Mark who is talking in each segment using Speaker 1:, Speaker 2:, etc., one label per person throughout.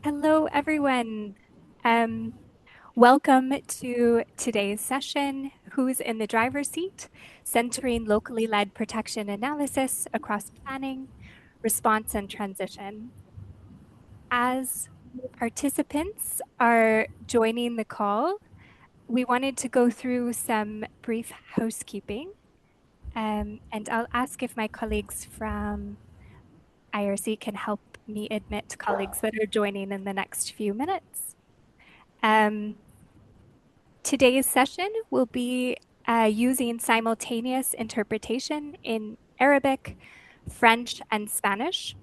Speaker 1: Hello, everyone. Um, Welcome to today's session, Who's in the Driver's Seat? Centering Locally Led Protection Analysis Across Planning, Response, and Transition. As participants are joining the call, we wanted to go through some brief housekeeping, and I'll ask if my colleagues from IRC can help me admit colleagues that are joining in the next few minutes. Um, Today's session will be using simultaneous interpretation in Arabic, French, and Spanish.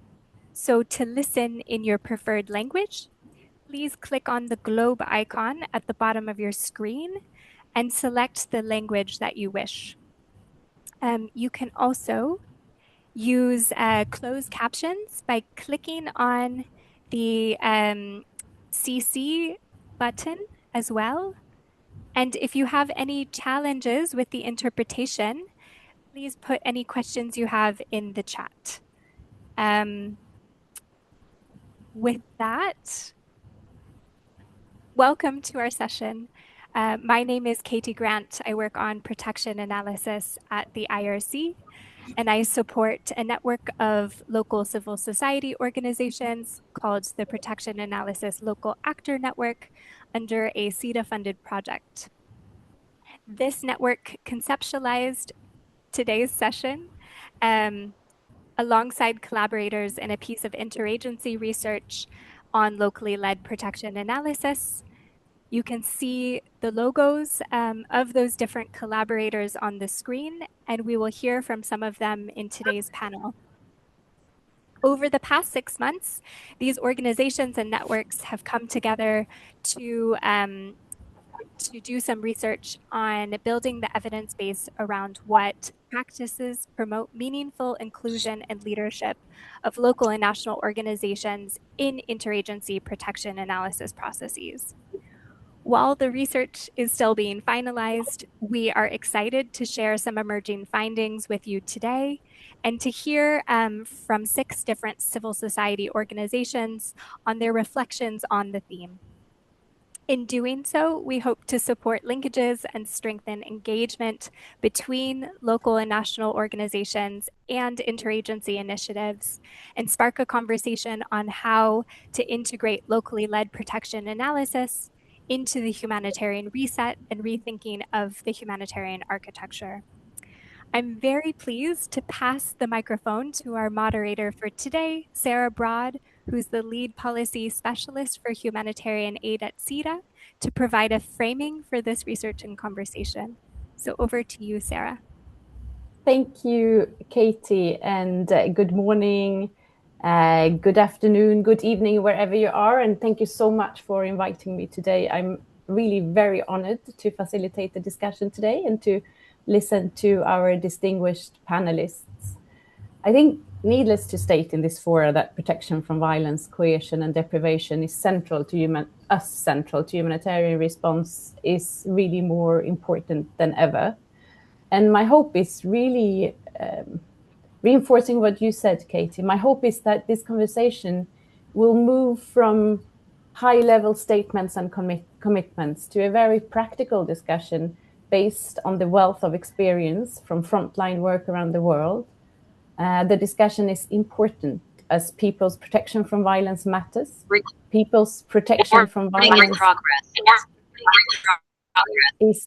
Speaker 1: So to listen in your preferred language, please click on the globe icon at the bottom of your screen and select the language that you wish. You can also use closed captions by clicking on the CC button as well. And if you have any challenges with the interpretation, please put any questions you have in the chat. With that, welcome to our session. My name is Katie Grant. I work on protection analysis at the IRC, and I support a network of local civil society organizations called the Protection Analysis Local Actor Network under a CETA-funded project. This network conceptualized today's session alongside collaborators in a piece of interagency research on locally led protection analysis. You can see the logos of those different collaborators on the screen, and we will hear from some of them in today's panel. Over the past 6 months, these organizations and networks have come together to do some research on building the evidence base around what practices promote meaningful inclusion and leadership of local and national organizations in interagency protection analysis processes. While the research is still being finalized, we are excited to share some emerging findings with you today and to hear from 6 different civil society organizations on their reflections on the theme. In doing so, we hope to support linkages and strengthen engagement between local and national organizations and interagency initiatives, and spark a conversation on how to integrate locally led protection analysis into the humanitarian reset and rethinking of the humanitarian architecture. I'm very pleased to pass the microphone to our moderator for today, Sarah Broad, who's the lead policy specialist for humanitarian aid at CETA, to provide a framing for this research and conversation. So over to you, Sarah.
Speaker 2: Thank you, Katie, and good morning, good afternoon, good evening, wherever you are. And thank you so much for inviting me today. I'm really very honored to facilitate the discussion today and to listen to our distinguished panelists. I think, needless to state in this forum, that protection from violence, coercion, and deprivation is central to humanitarian response is really more important than ever. And my hope is really reinforcing what you said, Katie. My hope is that this conversation will move from high-level statements and commitments to a very practical discussion based on the wealth of experience from frontline work around the world. The discussion is important as people's protection from violence matters. People's protection from violence is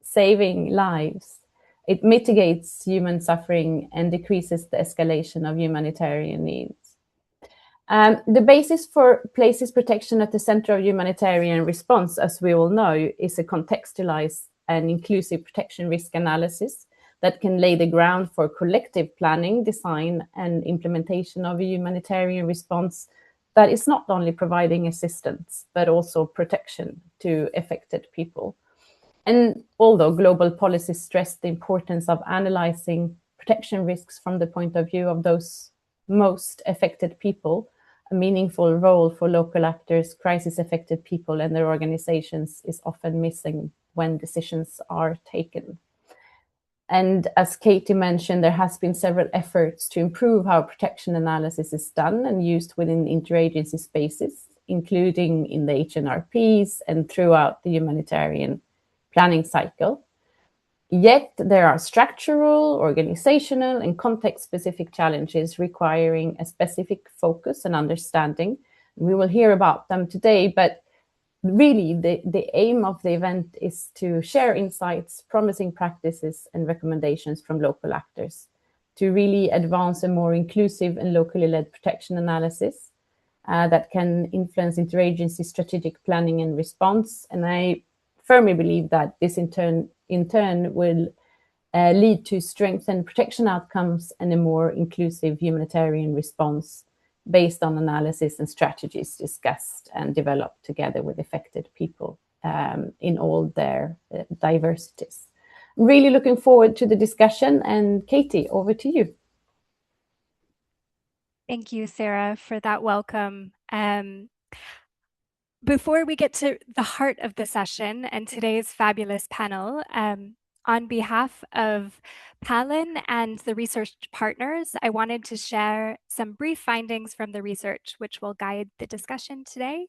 Speaker 2: saving lives. It mitigates human suffering and decreases the escalation of humanitarian needs. The basis for places protection at the center of humanitarian response, as we all know, is a contextualized and inclusive protection risk analysis that can lay the ground for collective planning, design, and implementation of a humanitarian response that is not only providing assistance, but also protection to affected people. And although global policies stress the importance of analyzing protection risks from the point of view of those most affected people, a meaningful role for local actors, crisis-affected people, and their organizations is often missing when decisions are taken. And as Katie mentioned, there has been several efforts to improve how protection analysis is done and used within interagency spaces. including in the HNRPs and throughout the humanitarian planning cycle. Yet there are structural, organizational, and context-specific challenges requiring a specific focus and understanding. We will hear about them today, but really the aim of the event is to share insights, promising practices, and recommendations from local actors to really advance a more inclusive and locally led protection analysis that can influence interagency strategic planning and response. And I firmly believe that this in turn will lead to strengthened protection outcomes and a more inclusive humanitarian response based on analysis and strategies discussed and developed together with affected people in all their diversities. I'm really looking forward to the discussion. And Katie, over to you.
Speaker 1: Thank you, Sarah, for that welcome. Before we get to the heart of the session and today's fabulous panel, on behalf of Palin and the research partners, I wanted to share some brief findings from the research which will guide the discussion today.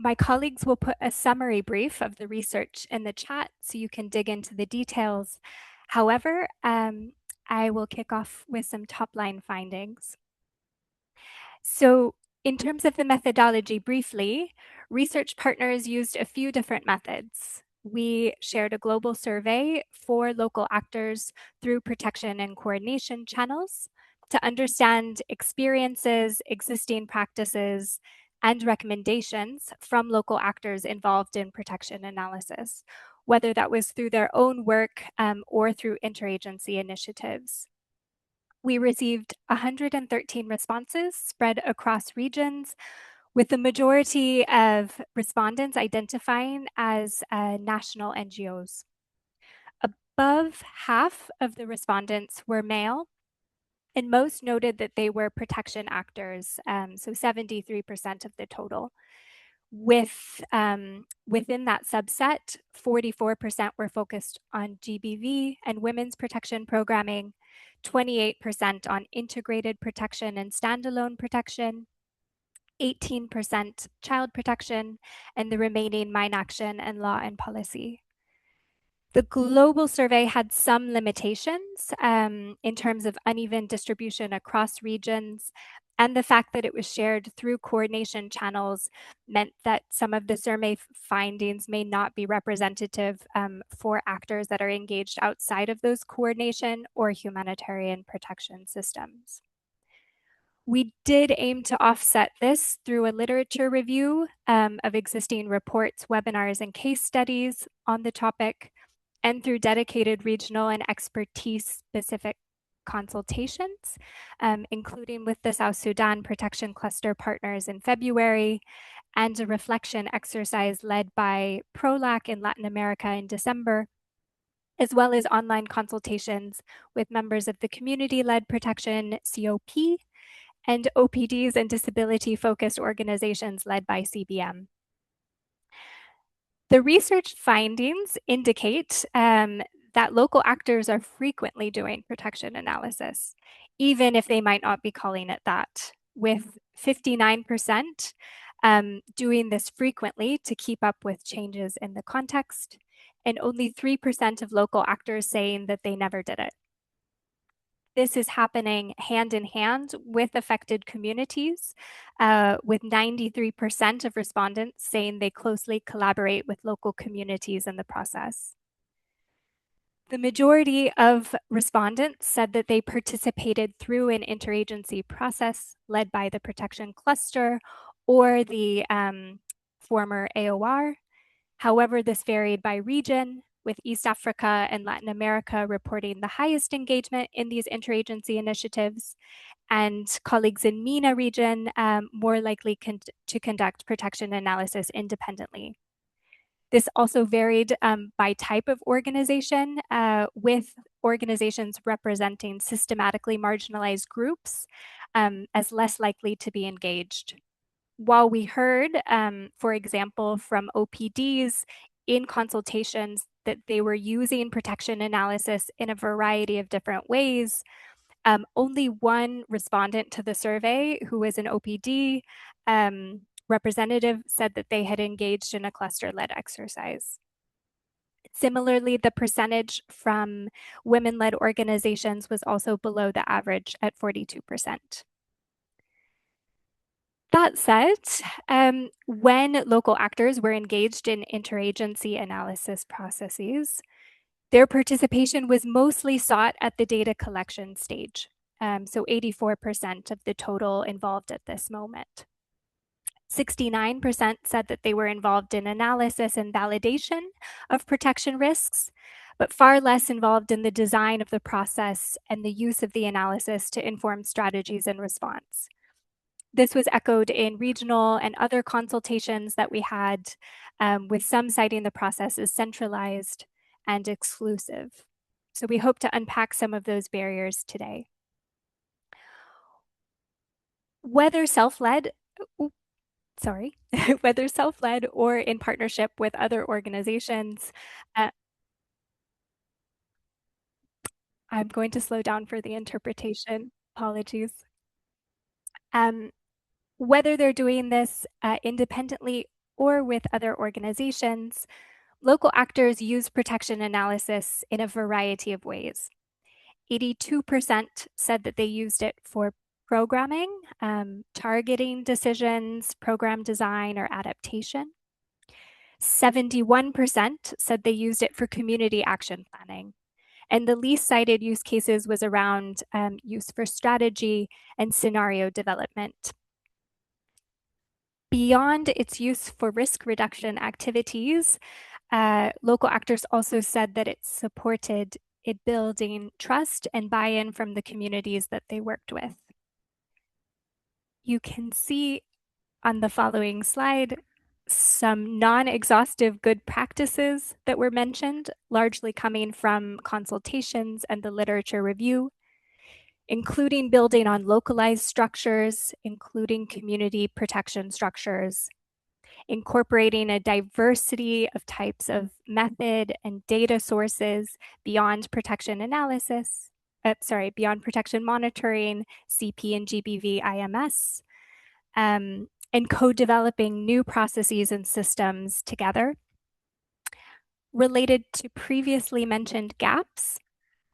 Speaker 1: My colleagues will put a summary brief of the research in the chat so you can dig into the details. However, I will kick off with some top-line findings. So in terms of the methodology briefly, research partners used a few different methods. We shared a global survey for local actors through protection and coordination channels to understand experiences, existing practices, and recommendations from local actors involved in protection analysis, whether that was through their own work or through interagency initiatives. We received 113 responses spread across regions, with the majority of respondents identifying as national NGOs. Above half of the respondents were male, and most noted that they were protection actors, so 73% of the total. Within that subset, 44% were focused on GBV and women's protection programming, 28% on integrated protection and standalone protection, 18% child protection, and the remaining mine action and law and policy. The global survey had some limitations in terms of uneven distribution across regions, and the fact that it was shared through coordination channels meant that some of the survey findings may not be representative for actors that are engaged outside of those coordination or humanitarian protection systems. We did aim to offset this through a literature review of existing reports, webinars, and case studies on the topic, and through dedicated regional and expertise-specific consultations, including with the South Sudan Protection Cluster partners in February, and a reflection exercise led by PROLAC in Latin America in December, as well as online consultations with members of the community-led protection COP and OPDs and disability-focused organizations led by CBM. The research findings indicate that local actors are frequently doing protection analysis, even if they might not be calling it that, with 59% doing this frequently to keep up with changes in the context, and only 3% of local actors saying that they never did it. This is happening hand in hand with affected communities, with 93% of respondents saying they closely collaborate with local communities in the process. The majority of respondents said that they participated through an interagency process led by the protection cluster or the former AOR. However, this varied by region, with East Africa and Latin America reporting the highest engagement in these interagency initiatives, and colleagues in MENA region more likely to conduct protection analysis independently. This also varied by type of organization, with organizations representing systematically marginalized groups as less likely to be engaged. While we heard, for example, from OPDs in consultations that they were using protection analysis in a variety of different ways, Only one respondent to the survey, who was an OPD representative, said that they had engaged in a cluster-led exercise. Similarly, the percentage from women-led organizations was also below the average at 42%. That said, when local actors were engaged in interagency analysis processes, their participation was mostly sought at the data collection stage. So 84% of the total involved at this moment. 69% said that they were involved in analysis and validation of protection risks, but far less involved in the design of the process and the use of the analysis to inform strategies and response. This was echoed in regional and other consultations that we had, with some citing the process as centralized and exclusive. So we hope to unpack some of those barriers today. Whether self-led, whether self-led or in partnership with other organizations, uh, I'm going to slow down for the interpretation. Apologies. Um, whether they're doing this independently or with other organizations, local actors use protection analysis in a variety of ways. 82% said that they used it for programming, targeting decisions, program design, or adaptation. 71% said they used it for community action planning. And the least cited use cases was around use for strategy and scenario development. Beyond its use for risk reduction activities, local actors also said that it supported it building trust and buy-in from the communities that they worked with. You can see on the following slide some non-exhaustive good practices that were mentioned, largely coming from consultations and the literature review, including building on localized structures, including community protection structures, incorporating a diversity of types of method and data sources beyond protection analysis, beyond protection monitoring, CP and GBV IMS, and co-developing new processes and systems together. Related to previously mentioned gaps,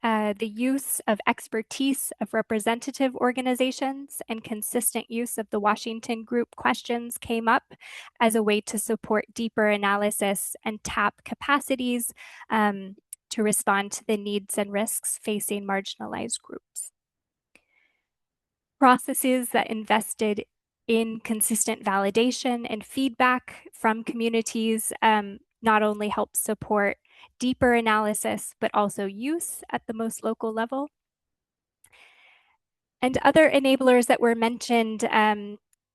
Speaker 1: the use of expertise of representative organizations and consistent use of the Washington Group questions came up as a way to support deeper analysis and tap capacities to respond to the needs and risks facing marginalized groups. Processes that invested in consistent validation and feedback from communities not only help support deeper analysis, but also use at the most local level. And other enablers that were mentioned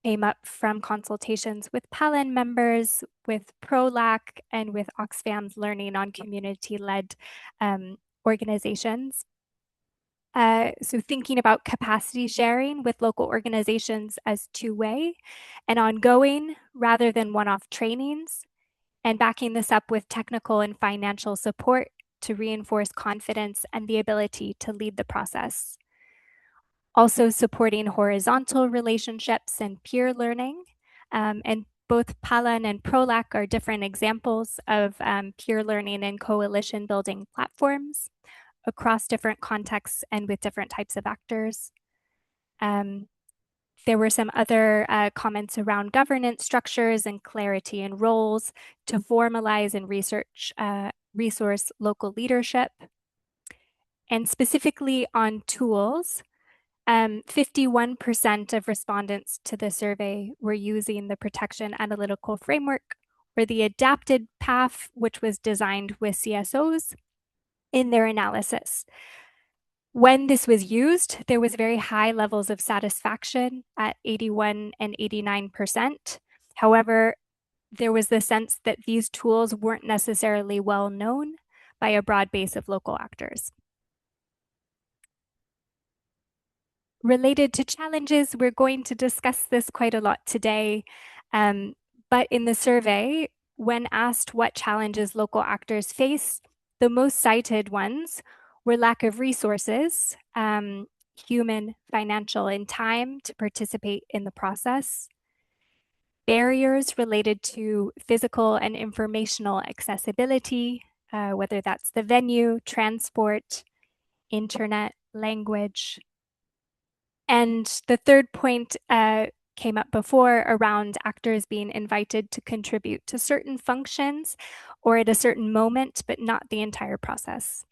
Speaker 1: came up from consultations with PALIN members, with PROLAC, and with Oxfam's learning on community-led organizations. So thinking about capacity sharing with local organizations as two-way and ongoing rather than one-off trainings, and backing this up with technical and financial support to reinforce confidence and the ability to lead the process. Also supporting horizontal relationships and peer learning. And both PALAN and PROLAC are different examples of peer learning and coalition building platforms across different contexts and with different types of actors. There were some other comments around governance structures and clarity in roles to formalize and resource local leadership. And specifically on tools, 51% of respondents to the survey were using the protection analytical framework or the adapted path, which was designed with CSOs in their analysis. When this was used, there was very high levels of satisfaction at 81 and 89%. However, there was the sense that these tools weren't necessarily well known by a broad base of local actors. Related to challenges, we're going to discuss this quite a lot today. But in the survey, when asked what challenges local actors face, the most cited ones were lack of resources, human, financial, and time to participate in the process. Barriers related to physical and informational accessibility, whether that's the venue, transport, internet, language. And the third point came up before around actors being invited to contribute to certain functions or at a certain moment, but not the entire process.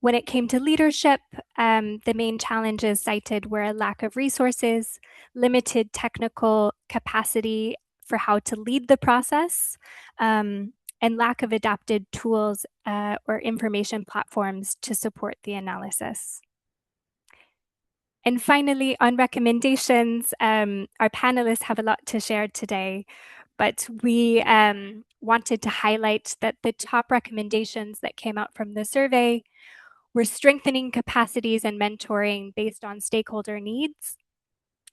Speaker 1: When it came to leadership, the main challenges cited were a lack of resources, limited technical capacity for how to lead the process, and lack of adapted tools or information platforms to support the analysis. And finally, on recommendations, our panelists have a lot to share today, but we wanted to highlight that the top recommendations that came out from the survey were strengthening capacities and mentoring based on stakeholder needs,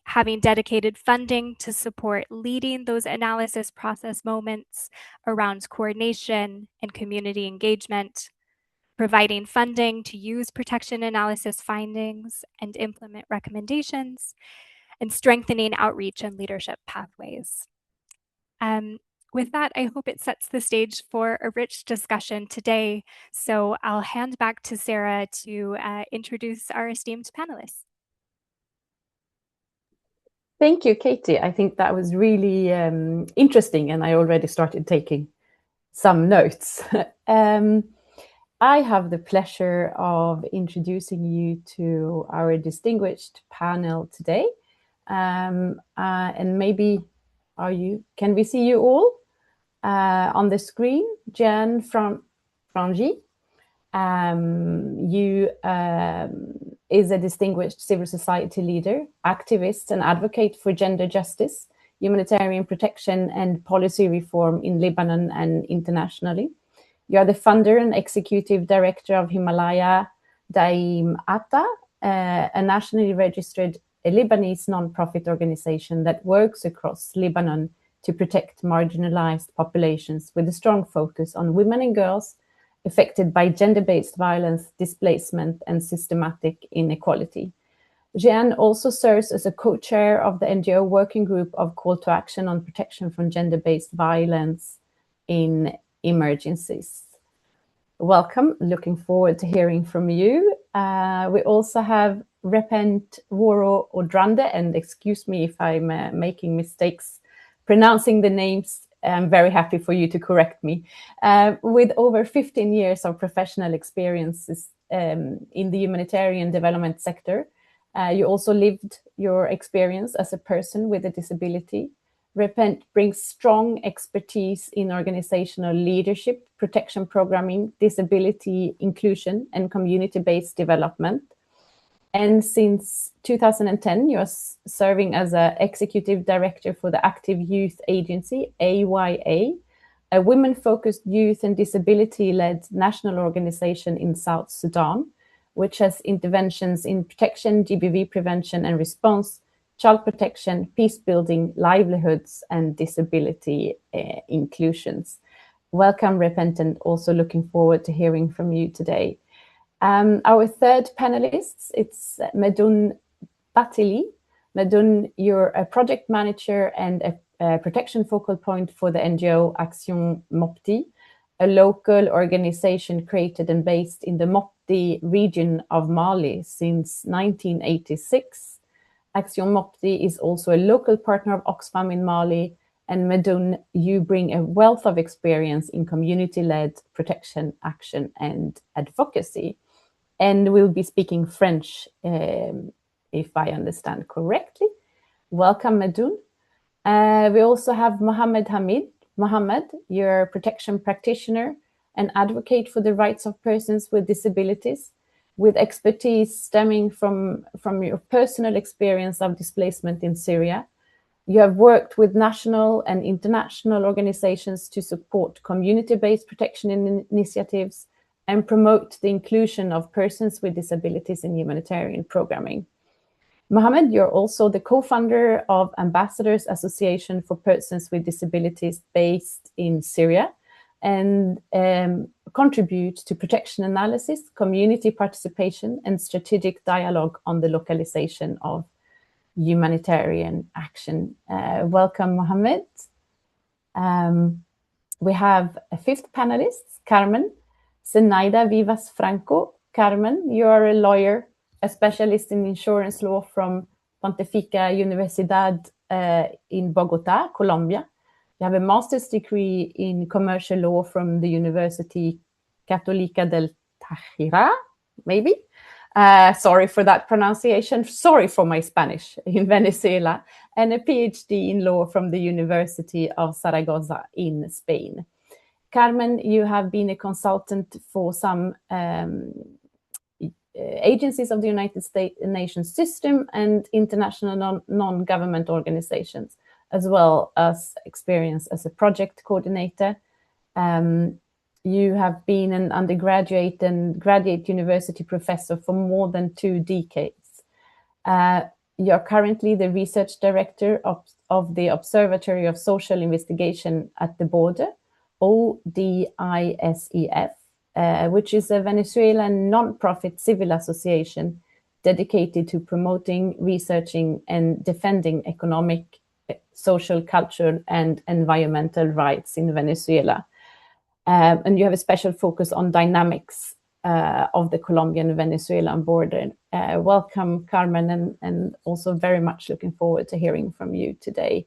Speaker 1: having dedicated funding to support leading those analysis process moments around coordination and community engagement, providing funding to use protection analysis findings and implement recommendations, and strengthening outreach and leadership pathways. With that, I hope it sets the stage for a rich discussion today. So I'll hand back to Sarah to introduce our esteemed panelists.
Speaker 2: Thank you, Katie. I think that was really interesting, and I already started taking some notes. I have the pleasure of introducing you to our distinguished panel today. And maybe, can we see you all on the screen? Jeanne Frangy, you is a distinguished civil society leader, activist, and advocate for gender justice, humanitarian protection, and policy reform in Lebanon and internationally. You are the founder and executive director of Himalaya Daim Atta, a nationally registered Lebanese non-profit organization that works across Lebanon to protect marginalized populations with a strong focus on women and girls affected by gender-based violence, displacement, and systematic inequality. Jeanne also serves as a co-chair of the NGO working group of Call to Action on Protection from Gender-Based Violence in Emergencies. Welcome. Looking forward to hearing from you. We also have Repent Woro Odrande, and excuse me if I'm making mistakes pronouncing the names. I'm very happy for you to correct me. With over 15 years of professional experiences in the humanitarian development sector, you also lived your experience as a person with a disability. Repent brings strong expertise in organizational leadership, protection programming, disability inclusion, and community-based development. And since 2010, you're serving as an executive director for the Active Youth Agency, AYA, a women-focused youth and disability-led national organization in South Sudan, which has interventions in protection, GBV prevention and response, child protection, peace building, livelihoods, and disability inclusions. Welcome, Repentant. Also looking forward to hearing from you today. Our third panelist, it's Medoun Batili. Medoun, you're a project manager and a protection focal point for the NGO Action Mopti, a local organization created and based in the Mopti region of Mali since 1986. Action Mopti is also a local partner of Oxfam in Mali, and Medoun, you bring a wealth of experience in community-led protection, action, and advocacy. And we'll be speaking French, if I understand correctly. Welcome, Medoun. We also have Mohamed Hamid. Mohamed, you're a protection practitioner and advocate for the rights of persons with disabilities, with expertise stemming from your personal experience of displacement in Syria. You have worked with national and international organizations to support community-based protection initiatives and promote the inclusion of persons with disabilities in humanitarian programming. Mohamed, you're also the co-founder of Ambassadors Association for Persons with Disabilities based in Syria, and contribute to protection analysis, community participation, and strategic dialogue on the localization of humanitarian action. Welcome, Mohammed. We have a fifth panelist, Carmen Zenaida Vivas Franco. Carmen, you are a lawyer, a specialist in insurance law from Pontificia Universidad in Bogota, Colombia. You have a master's degree in commercial law from the University Católica del Táchira, maybe. Sorry for that pronunciation. Sorry for my Spanish, in Venezuela, and a PhD in law from the University of Zaragoza in Spain. Carmen, you have been a consultant for some agencies of the United Nations system and international non-government organizations, as well as experience as a project coordinator. You have been an undergraduate and graduate university professor for more than 2 decades. You're currently the research director of the Observatory of Social Investigation at the Border, ODISEF, which is a Venezuelan non-profit civil association dedicated to promoting, researching, and defending economic, social, cultural, and environmental rights in Venezuela. And you have a special focus on dynamics of the Colombian-Venezuelan border. Welcome, Carmen, and also very much looking forward to hearing from you today.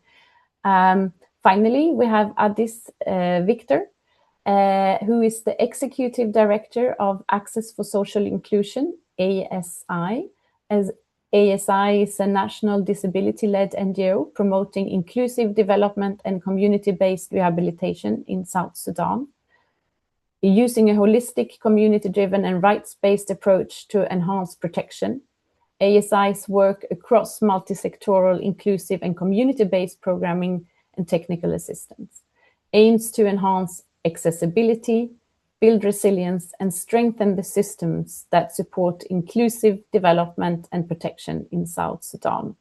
Speaker 2: Finally, we have Addis Victor, who is the Executive Director of Access for Social Inclusion, ASI. As ASI is a national disability-led NGO promoting inclusive development and community-based rehabilitation in South Sudan, using a holistic, community-driven and rights-based approach to enhance protection. ASI's work across multi-sectoral, inclusive and community-based programming and technical assistance aims to enhance accessibility, build resilience, and strengthen the systems that support inclusive development and protection in South Sudan.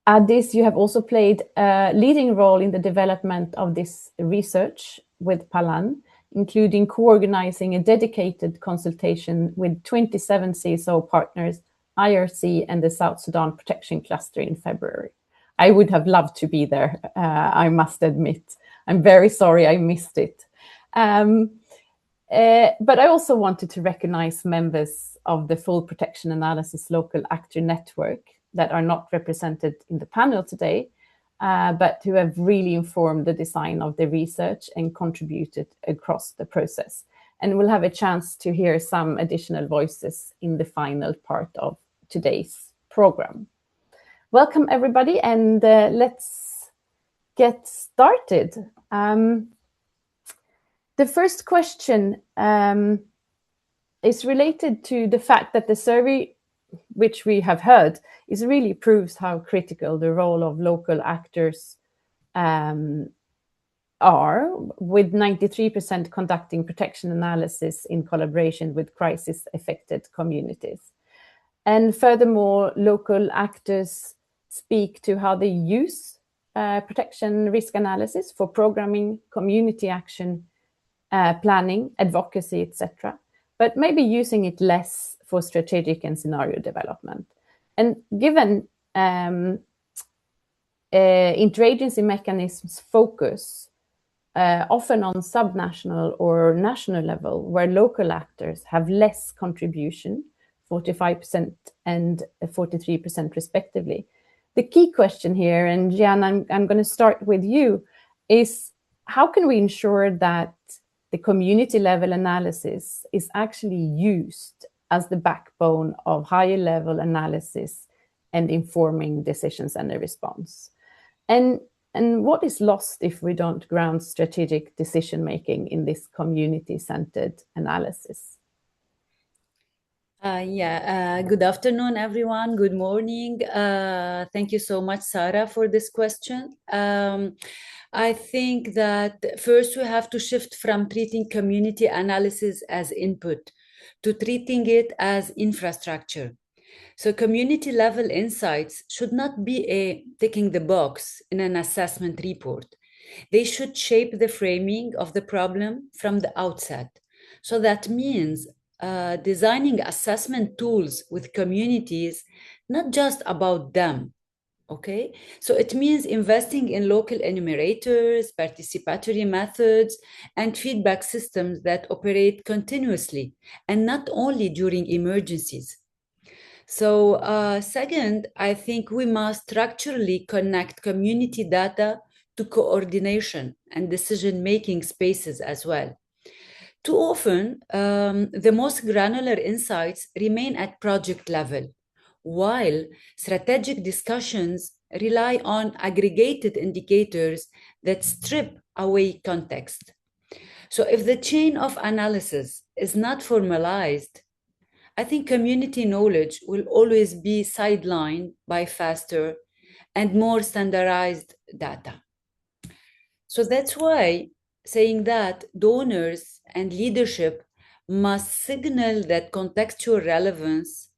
Speaker 2: Addis, you have also played a leading role in the development of this research with Palan, including co-organizing a dedicated consultation with 27 CSO partners, IRC, and the South Sudan Protection Cluster in February. I would have loved to be there, I must admit. I'm very sorry I missed it. But I also wanted to recognize members of the Full Protection Analysis Local Actor Network that are not represented in the panel today, but who have really informed the design of the research and contributed across the process. And we'll have a chance to hear some additional voices in the final part of today's program. Welcome, everybody, and let's get started. The first question is related to the fact that the survey, which we have heard, is really proves how critical the role of local actors are, with 93% conducting protection analysis in collaboration with crisis-affected communities. And furthermore, local actors speak to how they use protection risk analysis for programming, community action, planning, advocacy, etc., but maybe using it less for strategic and scenario development. And given interagency mechanisms focus often on subnational or national level, where local actors have less contribution, 45% and 43% respectively. The key question here, and Gian, I'm going to start with you, is how can we ensure that the community level analysis is actually used as the backbone of higher level analysis and informing decisions and a response? And what is lost if we don't ground strategic decision making in this community-centered analysis?
Speaker 3: Good afternoon, everyone. Good morning. Thank you so much, Sarah, for this question. I think that first we have to shift from treating community analysis as input to treating it as infrastructure. So community level insights should not be a ticking the box in an assessment report. They should shape the framing of the problem from the outset. So that means designing assessment tools with communities, not just about them. Okay, so it means investing in local enumerators, participatory methods, and feedback systems that operate continuously and not only during emergencies. So, second, I think we must structurally connect community data to coordination and decision making spaces as well. Too often, the most granular insights remain at project level, while strategic discussions rely on aggregated indicators that strip away context. So, if the chain of analysis is not formalized, I think community knowledge will always be sidelined by faster and more standardized data. So that's why saying that donors and leadership must signal that contextual relevance,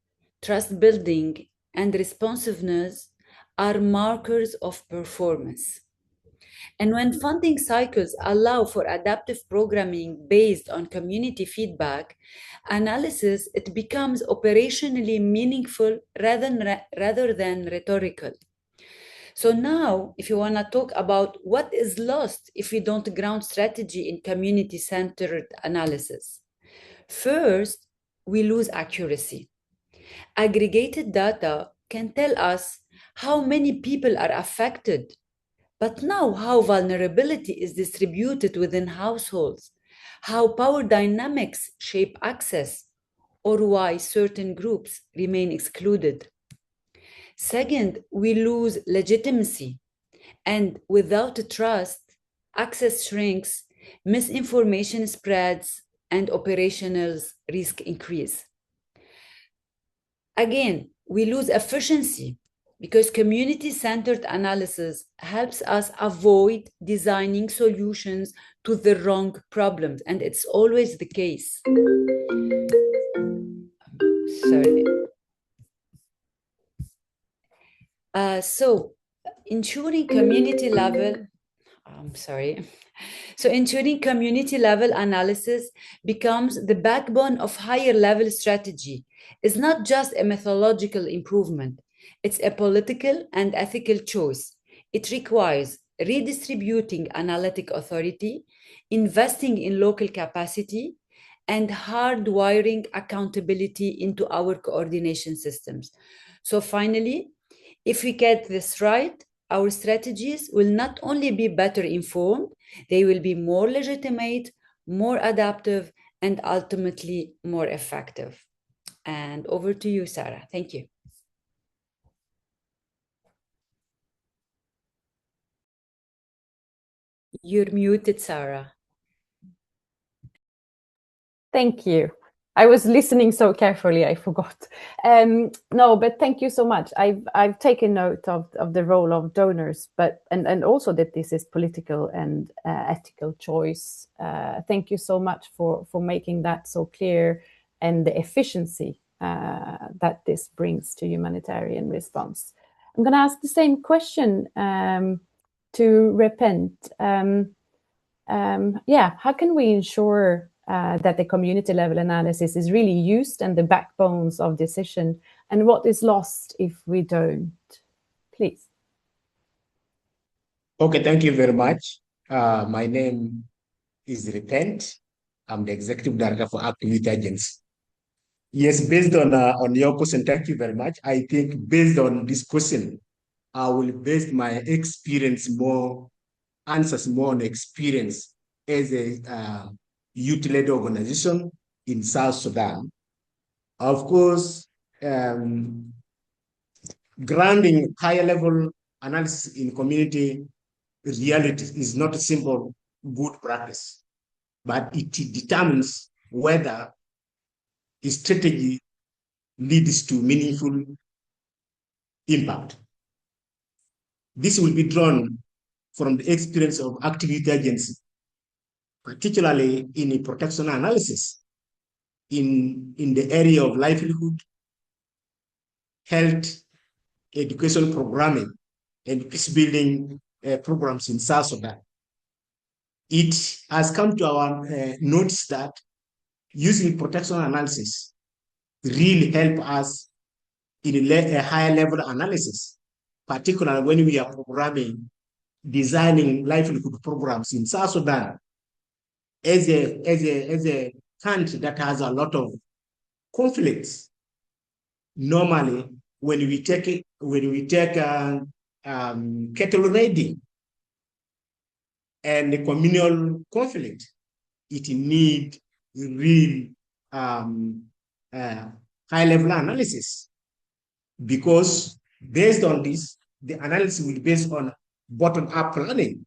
Speaker 3: trust building, and responsiveness are markers of performance. And when funding cycles allow for adaptive programming based on community feedback, analysis, it becomes operationally meaningful rather than rhetorical. So now, if you want to talk about what is lost if we don't ground strategy in community-centered analysis, first, we lose accuracy. Aggregated data can tell us how many people are affected, but now how vulnerability is distributed within households, how power dynamics shape access, or why certain groups remain excluded. Second, we lose legitimacy. And without trust, access shrinks, misinformation spreads, and operational risk increase. Again, we lose efficiency because community-centered analysis helps us avoid designing solutions to the wrong problems, and it's always the case. Sorry. So ensuring community level, I'm sorry. So ensuring community level analysis becomes the backbone of higher level strategy. It's not just a methodological improvement. It's a political and ethical choice. It requires redistributing analytic authority, investing in local capacity, and hardwiring accountability into our coordination systems. So finally, if we get this right, our strategies will not only be better informed, they will be more legitimate, more adaptive, and ultimately more effective. And over to you, Sarah. Thank you. You're muted, Sarah.
Speaker 2: Thank you. I was listening so carefully, I forgot. No, but thank you so much. I've taken note of the role of donors, but and also that this is political and ethical choice. Thank you so much for making that so clear, and the efficiency that this brings to humanitarian response. I'm going to ask the same question to Repent. How can we ensure that the community level analysis is really used and the backbones of decision, and what is lost if we don't? Please.
Speaker 4: Okay, thank you very much. My name is Repent. I'm the Executive Director for Activity Agency. Yes, based on your question, thank you very much. I think based on this question, I will base my experience more, answers more on experience as a youth-led organization in South Sudan. Of course, grounding higher level analysis in community reality is not a simple good practice, but it determines whether a strategy leads to meaningful impact. This will be drawn from the experience of activity agency, particularly in protection analysis, in the area of livelihood, health, education programming, and peace building programs in South Sudan. it has come to our notice that using protection analysis really help us in a higher level analysis, particularly when we are programming, designing livelihood programs in South Sudan as a country that has a lot of conflicts. Normally, when we take cattle raiding and the communal conflict, it need real high level analysis, because based on this, the analysis will be based on bottom up planning,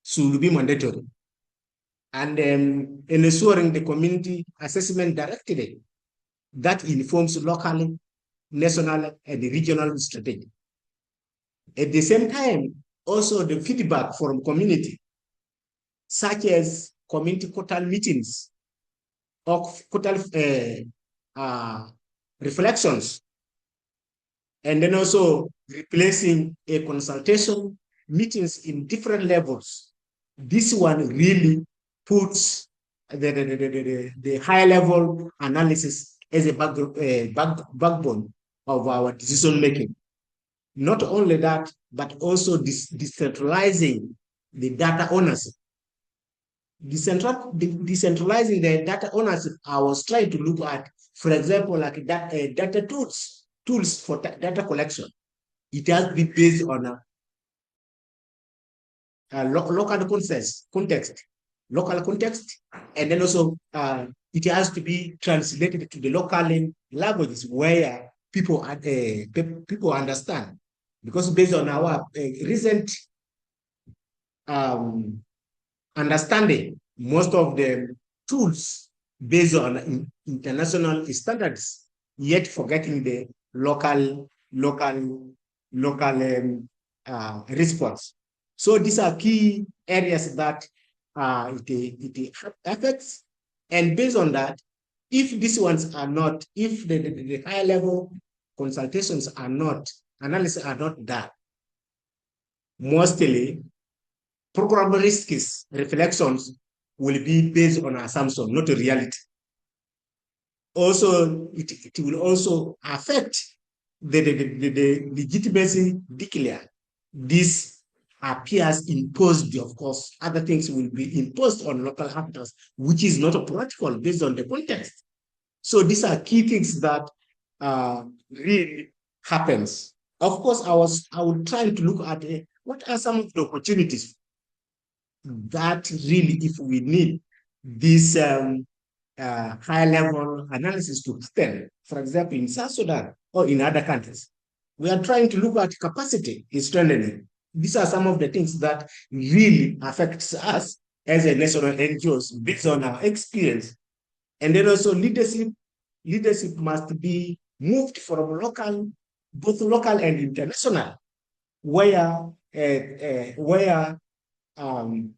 Speaker 4: so it will be mandatory. And ensuring the community assessment directly that informs local, national, and regional strategy. At the same time, also the feedback from community, such as community quotal meetings or quotal reflections, and then also replacing a consultation meetings in different levels. This one really puts the high level analysis as a backbone of our decision making. Not only that, but also decentralizing the data ownership. Decentralizing the data ownership, I was trying to look at, for example, like data tools for data collection. It has to be based on a local local context, and then also it has to be translated to the local languages where people understand. Because based on our recent understanding, most of the tools based on international standards, yet forgetting the local response. So these are key areas that it affects, and based on that, if these ones are not, if the high level consultations are not, analysis are not done, mostly program risks reflections will be based on assumption, not a reality. Also, it will also affect the legitimacy declared. This appears imposed, of course. Other things will be imposed on local actors, which is not a practical based on the context. So these are key things that really happens. Of course, I would try to look at what are some of the opportunities that really, if we need this high level analysis to extend, for example, in South Sudan or in other countries, we are trying to look at capacity strengthening. These are some of the things that really affects us as a national NGOs based on our experience. And then also leadership must be moved from local, both local and international, where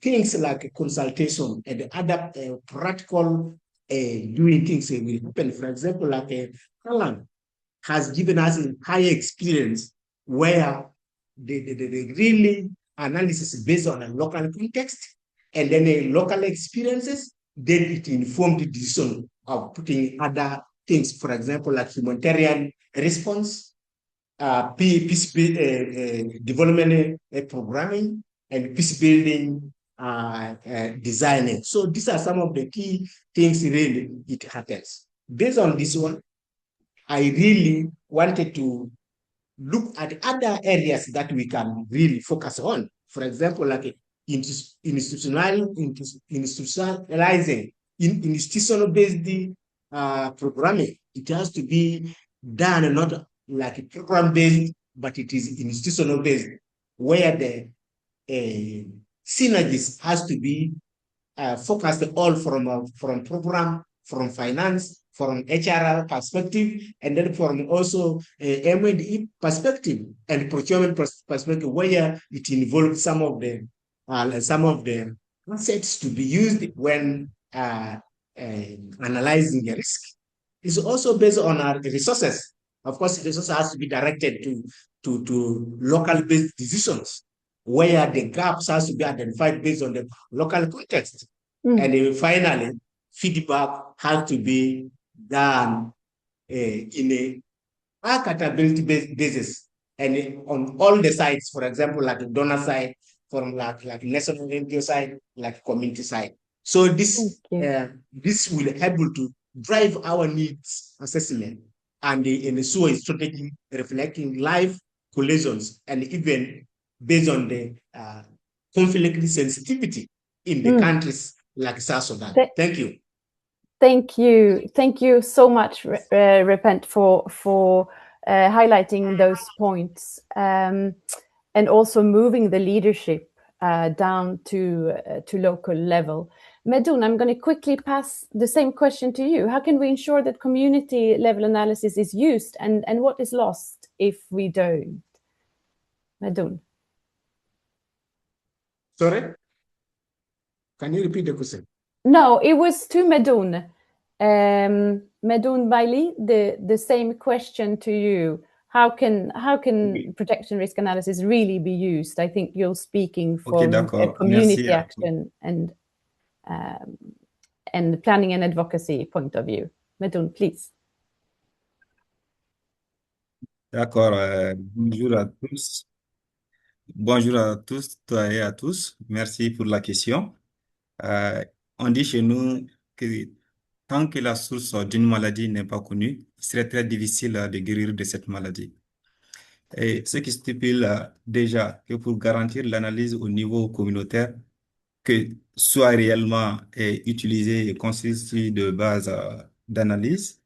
Speaker 4: things like consultation and other practical doing things will happen. For example, like Alan has given us a high experience where the really analysis based on a local context and then a local experiences, then it informed the decision of putting other things, for example, like humanitarian response, peace development programming, and peace building designing. So these are some of the key things really it happens. Based on this one, I really wanted to look at other areas that we can really focus on. For example, like institutionalizing institutional-based programming. It has to be done not like program-based, but it is institutional-based, where the synergies has to be focused all from program, from finance, from HR perspective, and then from also M&E perspective and procurement perspective, where it involves some of the assets to be used when analyzing the risk. It's also based on our resources. Of course, the resources has to be directed to local-based decisions, where the gaps has to be identified based on the local context. And then finally, feedback has to be done in a accountability basis and on all the sides, for example, like the donor side, from like national NGO side, like community side. So this this will able to drive our needs assessment and in so a strategy reflecting life collisions and even based on the conflict sensitivity in the countries like South Sudan. Thank you.
Speaker 2: Thank you so much, Repent, for highlighting those points and also moving the leadership down to local level. Medun, I'm going to quickly pass the same question to you. How can we ensure that community level analysis is used, and what is lost if we don't? Medun.
Speaker 4: Sorry? Can you repeat the question?
Speaker 2: No, it was to Medun. Medun Bailey, the same question to you. How can protection risk analysis really be used? I think you're speaking from a community action and planning and advocacy point of view. Medun, please.
Speaker 5: D'accord. Bonjour à tous. Bonjour à tous et à tous. Merci pour la question. On dit chez nous que tant que la source d'une maladie n'est pas connue, il serait très difficile de guérir de cette maladie. Et ce qui stipule déjà que pour garantir l'analyse au niveau communautaire, que soit réellement utilisé et constitué de base d'analyse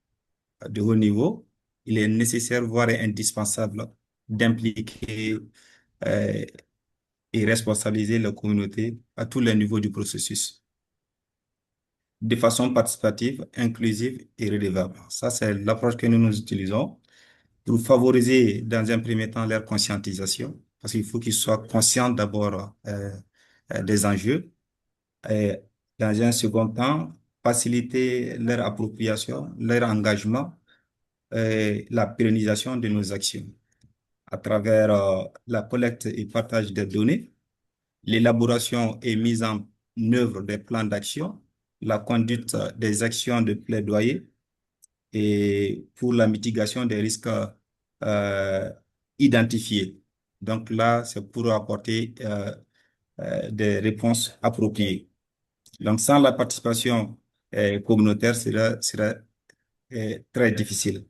Speaker 5: de haut niveau, il est nécessaire, voire indispensable, d'impliquer et responsabiliser la communauté à tous les niveaux du processus, de façon participative, inclusive et redevable. Ça, c'est l'approche que nous utilisons pour favoriser, dans un premier temps, leur conscientisation, parce qu'il faut qu'ils soient conscients d'abord des enjeux, et dans un second temps, faciliter leur appropriation, leur engagement, la pérennisation de nos actions à travers la collecte et partage des données, l'élaboration et mise en œuvre des plans d'action, la conduite des actions de plaidoyer et pour la mitigation des risques identifiés. Donc là, c'est pour apporter des réponses appropriées. Donc sans la participation communautaire, sera très difficile.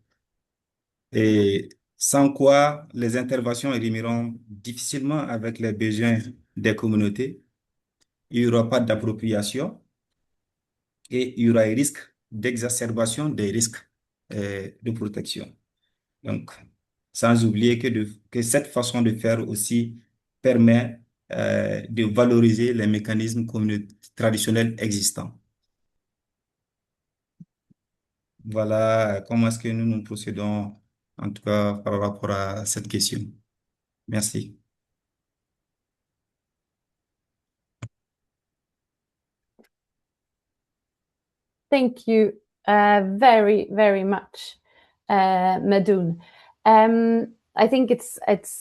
Speaker 5: Et sans quoi les interventions rimeront difficilement avec les besoins des communautés. Il n'y aura pas d'appropriation et il y aura un risque d'exacerbation des risques de protection. Donc, sans oublier que cette façon de faire aussi permet de valoriser les mécanismes traditionnels existants. Voilà comment est-ce que nous procédons, en tout cas par rapport à cette question. Merci.
Speaker 2: Thank you very, very much, Medun. I think it's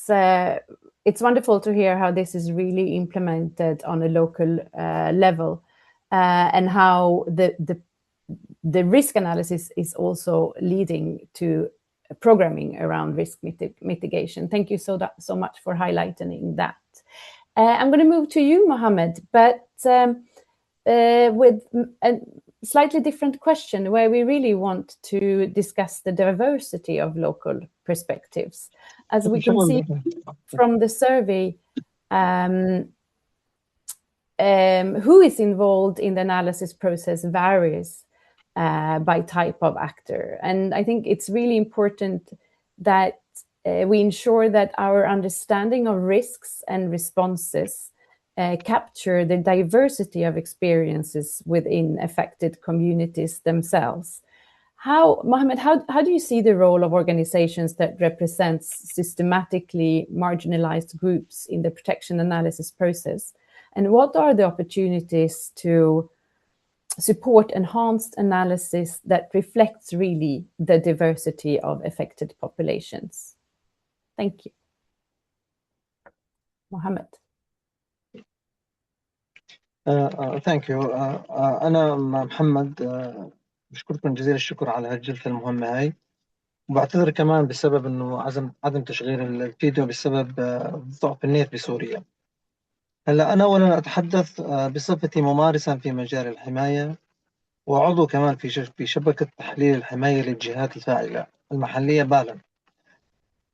Speaker 2: wonderful to hear how this is really implemented on a local level, and how the risk analysis is also leading to programming around risk mitigation. Thank you so much for highlighting that. I'm going to move to you, Mohammed, but with a slightly different question, where we really want to discuss the diversity of local perspectives. As we can see from the survey, who is involved in the analysis process varies by type of actor. And I think it's really important that we ensure that our understanding of risks and responses capture the diversity of experiences within affected communities themselves. Mohammed, how do you see the role of organizations that represents systematically marginalized groups in the protection analysis process? And what are the opportunities to support enhanced analysis that reflects really the diversity of affected populations? Thank you. Mohammed.
Speaker 6: ثانك يو. أنا محمد، بشكركم جزيل الشكر على هالجلسة المهمة هاي، وبعتذر كمان بسبب إنه عدم تشغيل الفيديو بسبب ضعف النت بسوريا. هلا أنا أولا أتحدث بصفتي ممارسا في مجال الحماية، وعضو كمان في شبكة تحليل الحماية للجهات الفاعلة المحلية بالا،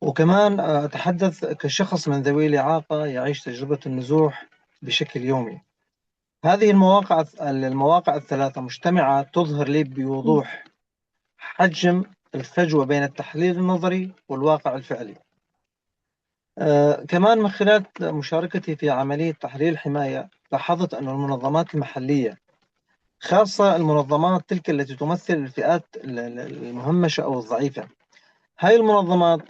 Speaker 6: وكمان أتحدث كشخص من ذوي الإعاقة يعيش تجربة النزوح بشكل يومي. هذه المواقع الثلاثة مجتمعة تظهر لي بوضوح حجم الفجوة بين التحليل النظري والواقع الفعلي. كمان من خلال مشاركتي في عملية تحليل الحماية لاحظت أن المنظمات المحلية، خاصة المنظمات تلك التي تمثل الفئات المهمشة أو الضعيفة، هاي المنظمات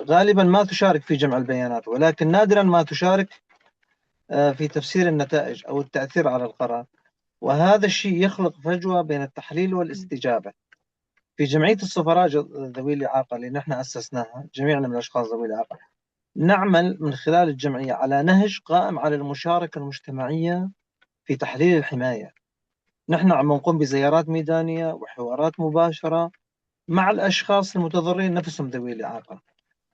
Speaker 6: غالبا ما تشارك في جمع البيانات، ولكن نادرا ما تشارك في تفسير النتائج أو التأثير على القرار. وهذا الشيء يخلق فجوة بين التحليل والاستجابة. في جمعية السفراء ذوي الإعاقة اللي نحن أسسناها، جميعنا من الأشخاص ذوي الإعاقة، نعمل من خلال الجمعية على نهج قائم على المشاركة المجتمعية في تحليل الحماية. نحن عم نقوم بزيارات ميدانية وحوارات مباشرة مع الأشخاص المتضررين نفسهم ذوي الإعاقة،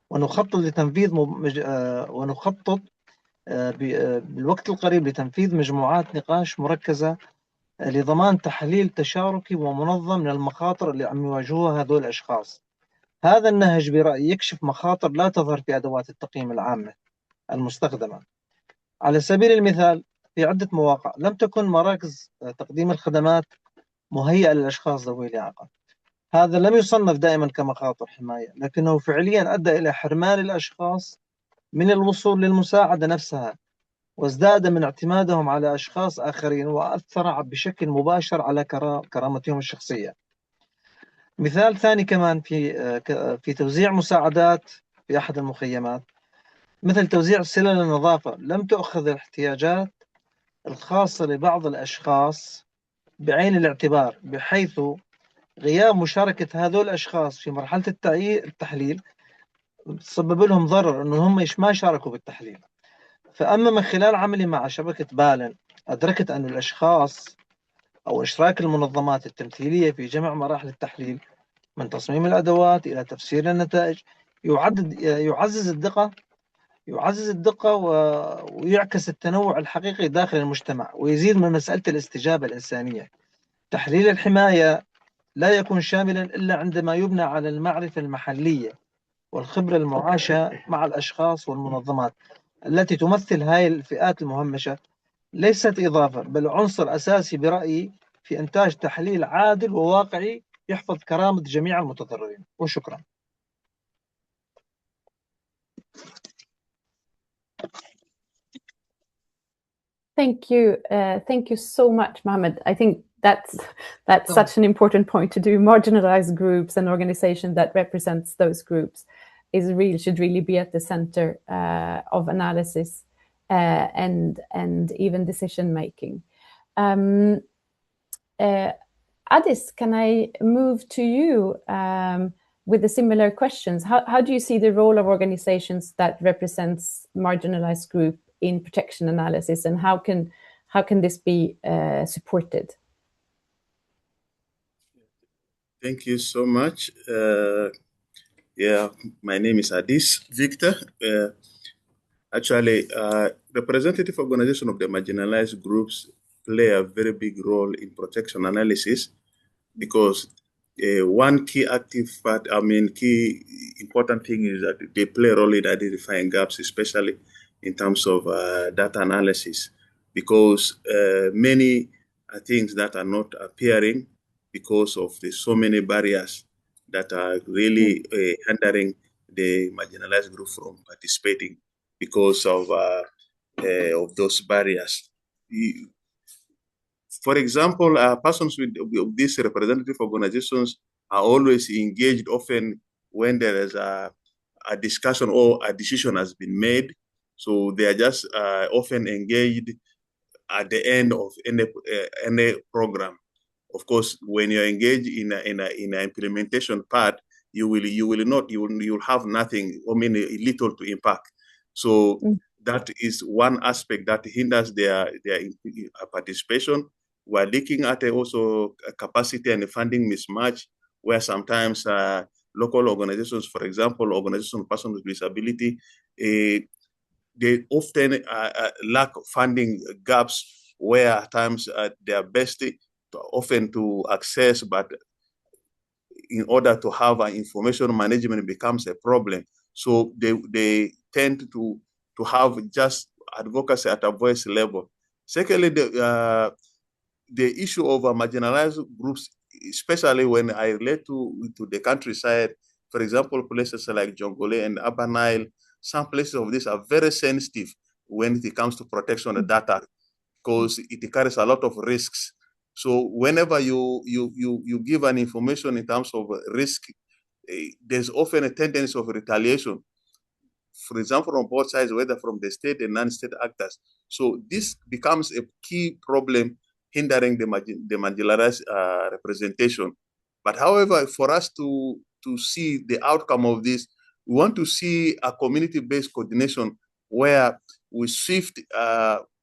Speaker 6: ونخطط لتنفيذ ونخطط بالوقت القريب لتنفيذ مجموعات نقاش مركزة لضمان تحليل تشاركي ومنظم من المخاطر اللي عم يواجهوها هذول الأشخاص. هذا النهج برأيي يكشف مخاطر لا تظهر في أدوات التقييم العامة المستخدمة. على سبيل المثال، في عدة مواقع لم تكن مراكز تقديم الخدمات مهيئة للأشخاص ذوي الإعاقة. هذا لم يصنف دائما كمخاطر حماية، لكنه فعليا أدى إلى حرمان الأشخاص من الوصول للمساعدة نفسها، وازداد من اعتمادهم على أشخاص آخرين، وأثر بشكل مباشر على كرامتهم الشخصية. مثال ثاني كمان في توزيع مساعدات في أحد المخيمات، مثل توزيع سلل النظافة، لم تؤخذ الاحتياجات الخاصة لبعض الأشخاص بعين الاعتبار، بحيث غياب مشاركة هذول الأشخاص في مرحلة التحليل تسبب لهم ضرر، أنه هم ما شاركوا بالتحليل. فأما من خلال عملي مع شبكة بالن، أدركت أن الأشخاص أو إشراك المنظمات التمثيلية في جميع مراحل التحليل، من تصميم الأدوات إلى تفسير النتائج، يعزز الدقة ويعكس التنوع الحقيقي داخل المجتمع، ويزيد من مسألة الاستجابة الإنسانية. تحليل الحماية لا يكون شاملا إلا عندما يبنى على المعرفة المحلية والخبرة المعاشة مع الأشخاص والمنظمات التي تمثل هاي الفئات المهمشة. ليست إضافة، بل عنصر أساسي برأيي في إنتاج تحليل عادل وواقعي يحفظ كرامة جميع المتضررين. وشكرا.
Speaker 2: Thank you so much, Mohammed. I think that's such an important point to do. Marginalized groups and organizations that represents those groups should really be at the center of analysis and even decision making. Addis, can I move to you with the similar questions? How do you see the role of organizations that represents marginalized group in protection analysis, and how can this be supported?
Speaker 7: Thank you so much. My name is Addis Victor. Representative organization of the marginalized groups play a very big role in protection analysis, because one key important thing is that they play a role in identifying gaps, especially in terms of data analysis, because many things that are not appearing because of the so many barriers that are really hindering the marginalized group from participating because of those barriers. For example, persons with these representative organizations are always engaged often when there is a discussion or a decision has been made. So they are just often engaged at the end of any program. Of course, when you're engaged in an implementation part, you'll have nothing, little to impact. So That is one aspect that hinders their participation. We're looking at also a capacity and a funding mismatch, where sometimes local organizations, for example, organizations of persons with disability, they often lack funding gaps, where at times they are best often to access, but in order to have information management becomes a problem. So they tend to have just advocacy at a voice level. Secondly, the issue of marginalized groups, especially when I relate to the countryside, for example, places like Jongole and Upper Nile, some places of this are very sensitive when it comes to protection of data, because it carries a lot of risks. So whenever you give an information in terms of risk, there's often a tendency of retaliation, for example, on both sides, whether from the state and non-state actors. So this becomes a key problem hindering the marginalized representation. But however, for us to see the outcome of this, we want to see a community-based coordination where we shift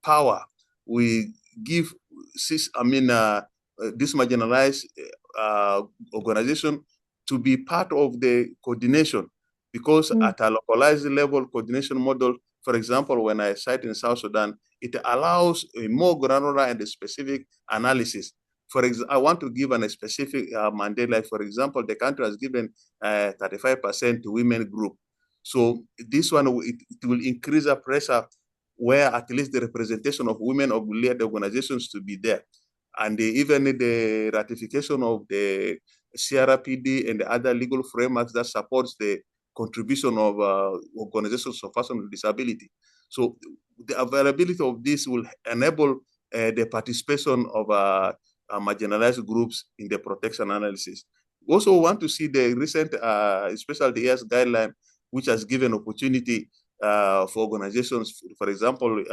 Speaker 7: power, we give this marginalized organization to be part of the coordination, because at a localized level coordination model, for example, when I cite in South Sudan, it allows a more granular and specific analysis. For example, I want to give a specific mandate, like for example, the country has given 35% to women group. So this one, it will increase the pressure where at least the representation of women of led organizations to be there. And even the ratification of the CRPD and the other legal frameworks that supports the contribution of organizations of persons with disability. So the availability of this will enable the participation of marginalized groups in the protection analysis. We also want to see the recent, especially the ES guideline, which has given opportunity for organizations, for example,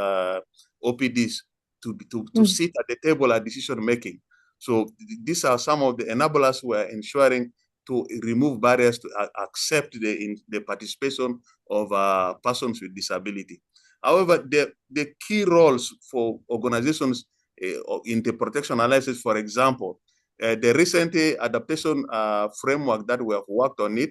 Speaker 7: OPDs, to sit at the table at decision making. So these are some of the enablers we're ensuring to remove barriers to accept the participation of persons with disability. However, the key roles for organizations in the protection analysis, for example, the recent adaptation framework that we have worked on it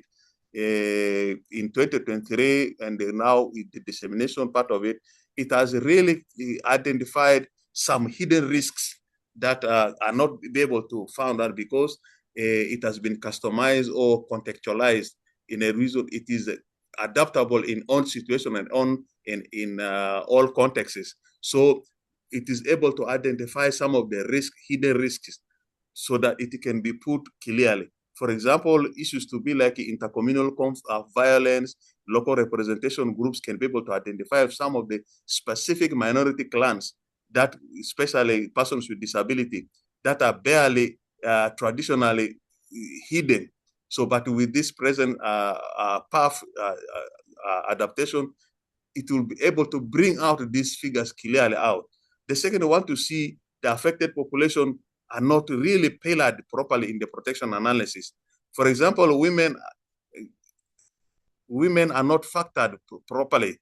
Speaker 7: in 2023, and now the dissemination part of it, it has really identified some hidden risks that are not able to found out because it has been customized or contextualized in a reason. It is adaptable in own situation and in all contexts. So it is able to identify some of the hidden risks, so that it can be put clearly. For example, issues to be like intercommunal violence, local representation groups can be able to identify some of the specific minority clans, that especially persons with disability, that are barely traditionally hidden. So, but with this present path adaptation, it will be able to bring out these figures clearly out. The second, I want to see the affected population are not really pillared properly in the protection analysis. For example, women are not factored properly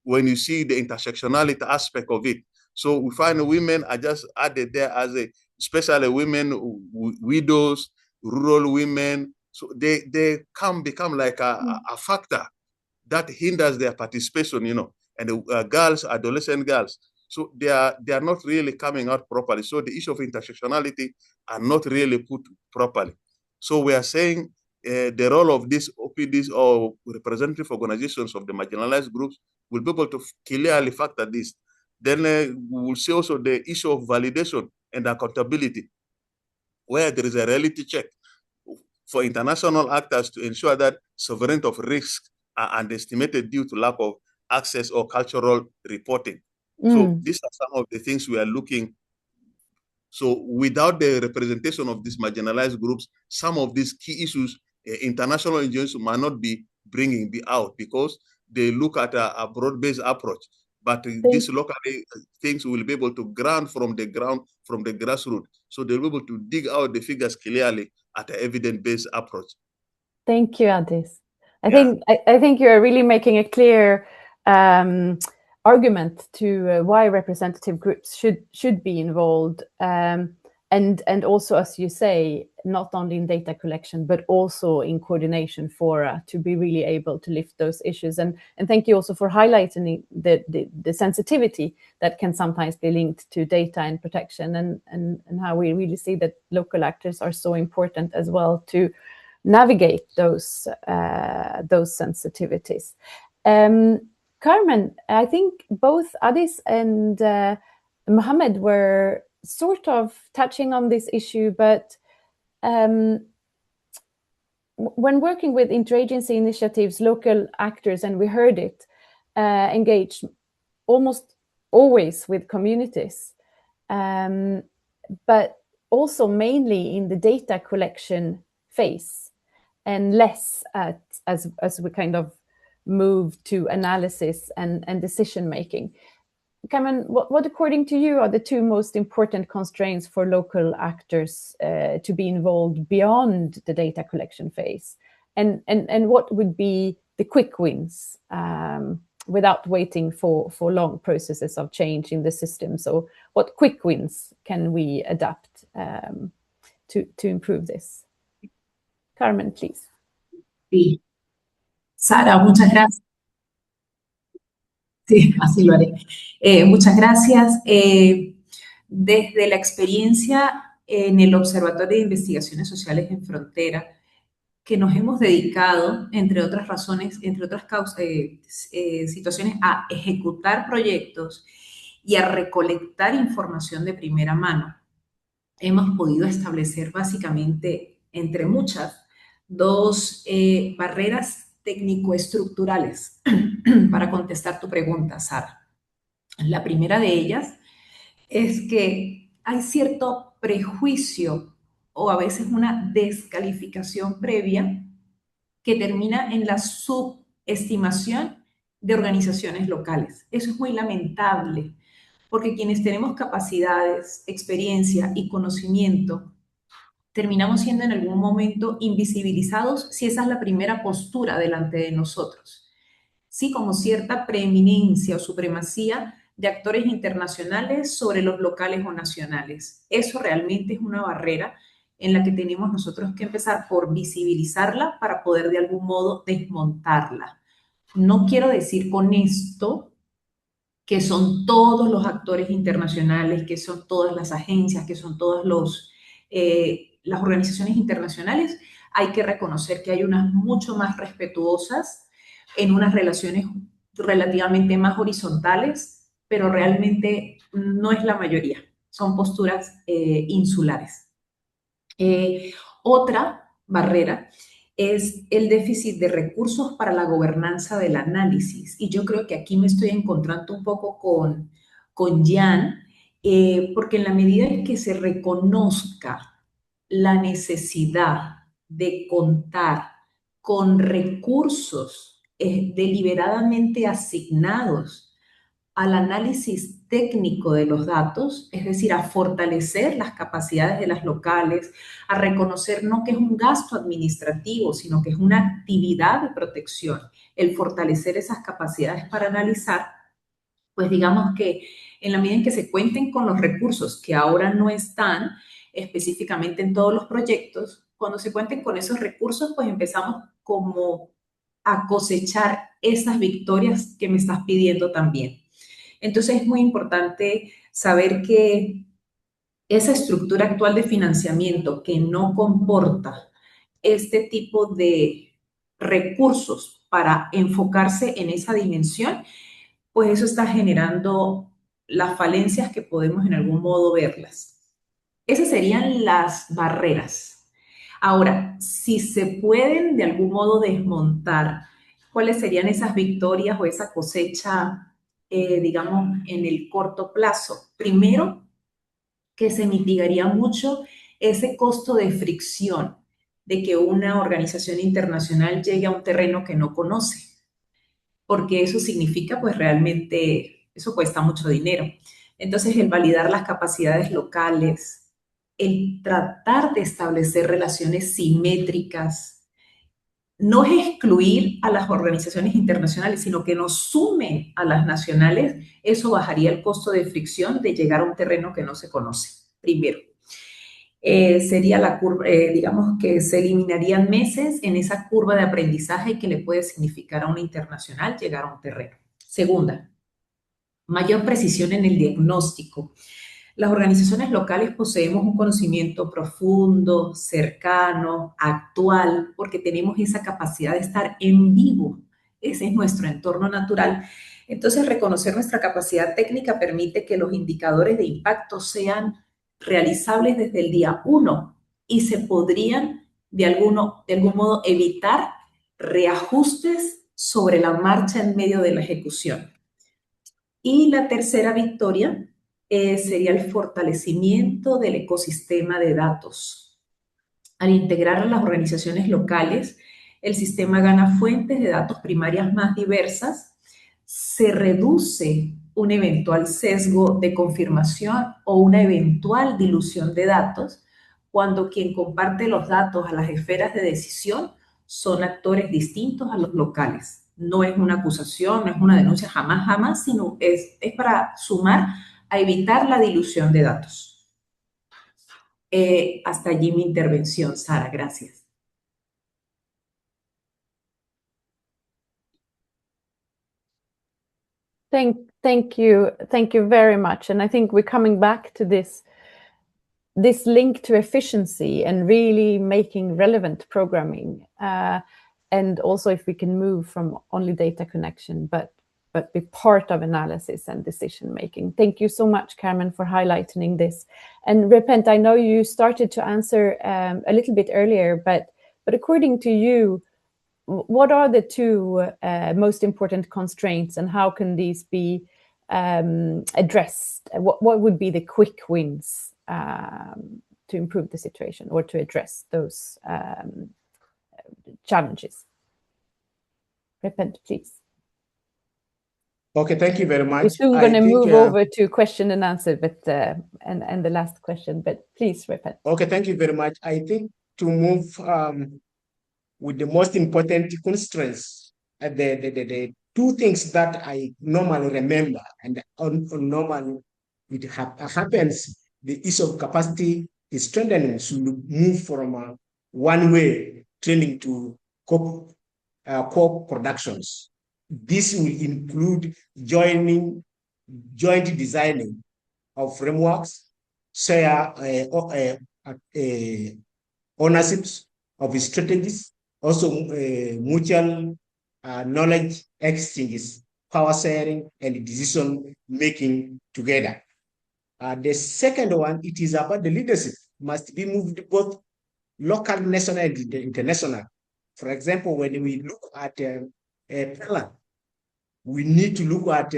Speaker 7: when you see the intersectionality aspect of it. So we find women are just added there as especially women, widows, rural women. So they become like a factor that hinders their participation, and the girls, adolescent girls. So they are not really coming out properly. So the issue of intersectionality are not really put properly. So we are saying the role of these OPDs or representative organizations of the marginalized groups will be able to clearly factor this. Then we will see also the issue of validation and accountability, where there is a reality check for international actors to ensure that sovereignty of risk are underestimated due to lack of access or cultural reporting. So these are some of the things we are looking. So without the representation of these marginalized groups, some of these key issues, international NGOs might not be bringing out, because they look at a broad-based approach. But these local things will be able to grant from the ground, from the grassroots. So they'll be able to dig out the figures clearly at an evidence-based approach.
Speaker 2: Thank you, Addis. I think you are really making it clear argument to why representative groups should be involved, and also, as you say, not only in data collection but also in coordination fora to be really able to lift those issues. And thank you also for highlighting the sensitivity that can sometimes be linked to data and protection, and how we really see that local actors are so important as well to navigate those sensitivities. Carmen, I think both Adis and Mohammed were sort of touching on this issue, but when working with interagency initiatives, local actors, and we heard it, engage almost always with communities, but also mainly in the data collection phase, and less as we kind of move to analysis and decision making. Carmen, what according to you are the two most important constraints for local actors to be involved beyond the data collection phase? And what would be the quick wins without waiting for long processes of change in the system? So what quick wins can we adapt to improve this? Carmen, please.
Speaker 8: Sí. Sara, muchas gracias. Sí, así lo haré. Muchas gracias. Desde la experiencia en el Observatorio de Investigaciones Sociales en Frontera, que nos hemos dedicado, entre otras razones, entre otras situaciones, a ejecutar proyectos y a recolectar información de primera mano, hemos podido establecer básicamente, entre muchas, dos barreras técnico-estructurales para contestar tu pregunta, Sara. La primera de ellas es que hay cierto prejuicio o a veces una descalificación previa que termina en la subestimación de organizaciones locales. Eso es muy lamentable, porque quienes tenemos capacidades, experiencia y conocimiento, terminamos siendo en algún momento invisibilizados si esa es la primera postura delante de nosotros. Sí, como cierta preeminencia o supremacía de actores internacionales sobre los locales o nacionales. Eso realmente es una barrera en la que tenemos nosotros que empezar por visibilizarla para poder de algún modo desmontarla. No quiero decir con esto que son todos los actores internacionales, que son todas las agencias, que son todas las organizaciones internacionales. Hay que reconocer que hay unas mucho más respetuosas en unas relaciones relativamente más horizontales, pero realmente no es la mayoría. Son posturas insulares. Otra barrera es el déficit de recursos para la gobernanza del análisis. Y yo creo que aquí me estoy encontrando un poco con Jan, porque en la medida en que se reconozca la necesidad de contar con recursos deliberadamente asignados al análisis técnico de los datos, es decir, a fortalecer las capacidades de las locales, a reconocer no que es un gasto administrativo, sino que es una actividad de protección, el fortalecer esas capacidades para analizar, pues digamos que en la medida en que se cuenten con los recursos que ahora no están específicamente en todos los proyectos, cuando se cuenten con esos recursos, pues empezamos como a cosechar esas victorias que me estás pidiendo también. Entonces es muy importante saber que esa estructura actual de financiamiento que no comporta este tipo de recursos para enfocarse en esa dimensión, pues eso está generando las falencias que podemos en algún modo verlas. Esas serían las barreras. Ahora, si se pueden de algún modo desmontar, ¿cuáles serían esas victorias o esa cosecha, digamos, en el corto plazo? Primero, que se mitigaría mucho ese costo de fricción de que una organización internacional llegue a un terreno que no conoce, porque eso significa, pues realmente, eso cuesta mucho dinero. Entonces, el validar las capacidades locales, el tratar de establecer relaciones simétricas no es excluir a las organizaciones internacionales, sino que nos sumen a las nacionales. Eso bajaría el costo de fricción de llegar a un terreno que no se conoce, primero. Sería la curva, digamos que se eliminarían meses en esa curva de aprendizaje que le puede significar a una internacional llegar a un terreno. Segunda, mayor precisión en el diagnóstico. Las organizaciones locales poseemos un conocimiento profundo, cercano, actual, porque tenemos esa capacidad de estar en vivo. Ese es nuestro entorno natural. Entonces, reconocer nuestra capacidad técnica permite que los indicadores de impacto sean realizables desde el día 1 y se podrían de algún modo evitar reajustes sobre la marcha en medio de la ejecución. Y la tercera victoria sería el fortalecimiento del ecosistema de datos. Al integrar a las organizaciones locales, el sistema gana fuentes de datos primarias más diversas, se reduce un eventual sesgo de confirmación o una eventual dilución de datos cuando quien comparte los datos a las esferas de decisión son actores distintos a los locales. No es una acusación, no es una denuncia, jamás, jamás, sino es para sumar a evitar la dilución de datos. Hasta allí mi intervención, Sara, gracias.
Speaker 2: Thank you very much. And I think we're coming back to this link to efficiency and really making relevant programming. And also if we can move from only data connection, but be part of analysis and decision making. Thank you so much, Carmen, for highlighting this. And Repent, I know you started to answer a little bit earlier, but according to you, what are the two most important constraints and how can these be addressed? What would be the quick wins to improve the situation or to address those challenges? Repent, please.
Speaker 4: Okay, thank you very much.
Speaker 2: We're soon going to move over to question and answer, but and the last question, but please, Repent.
Speaker 4: Okay, thank you very much. I think to move with the most important constraints, the two things that I normally remember and normally it happens, the issue of capacity is strengthening should move from one-way training to co-productions. This will include joint designing of frameworks, share ownerships of strategies, also mutual knowledge exchanges, power sharing, and decision making together. The second one, it is about the leadership must be moved both local, national, and international. For example, when we look at plan, we need to look at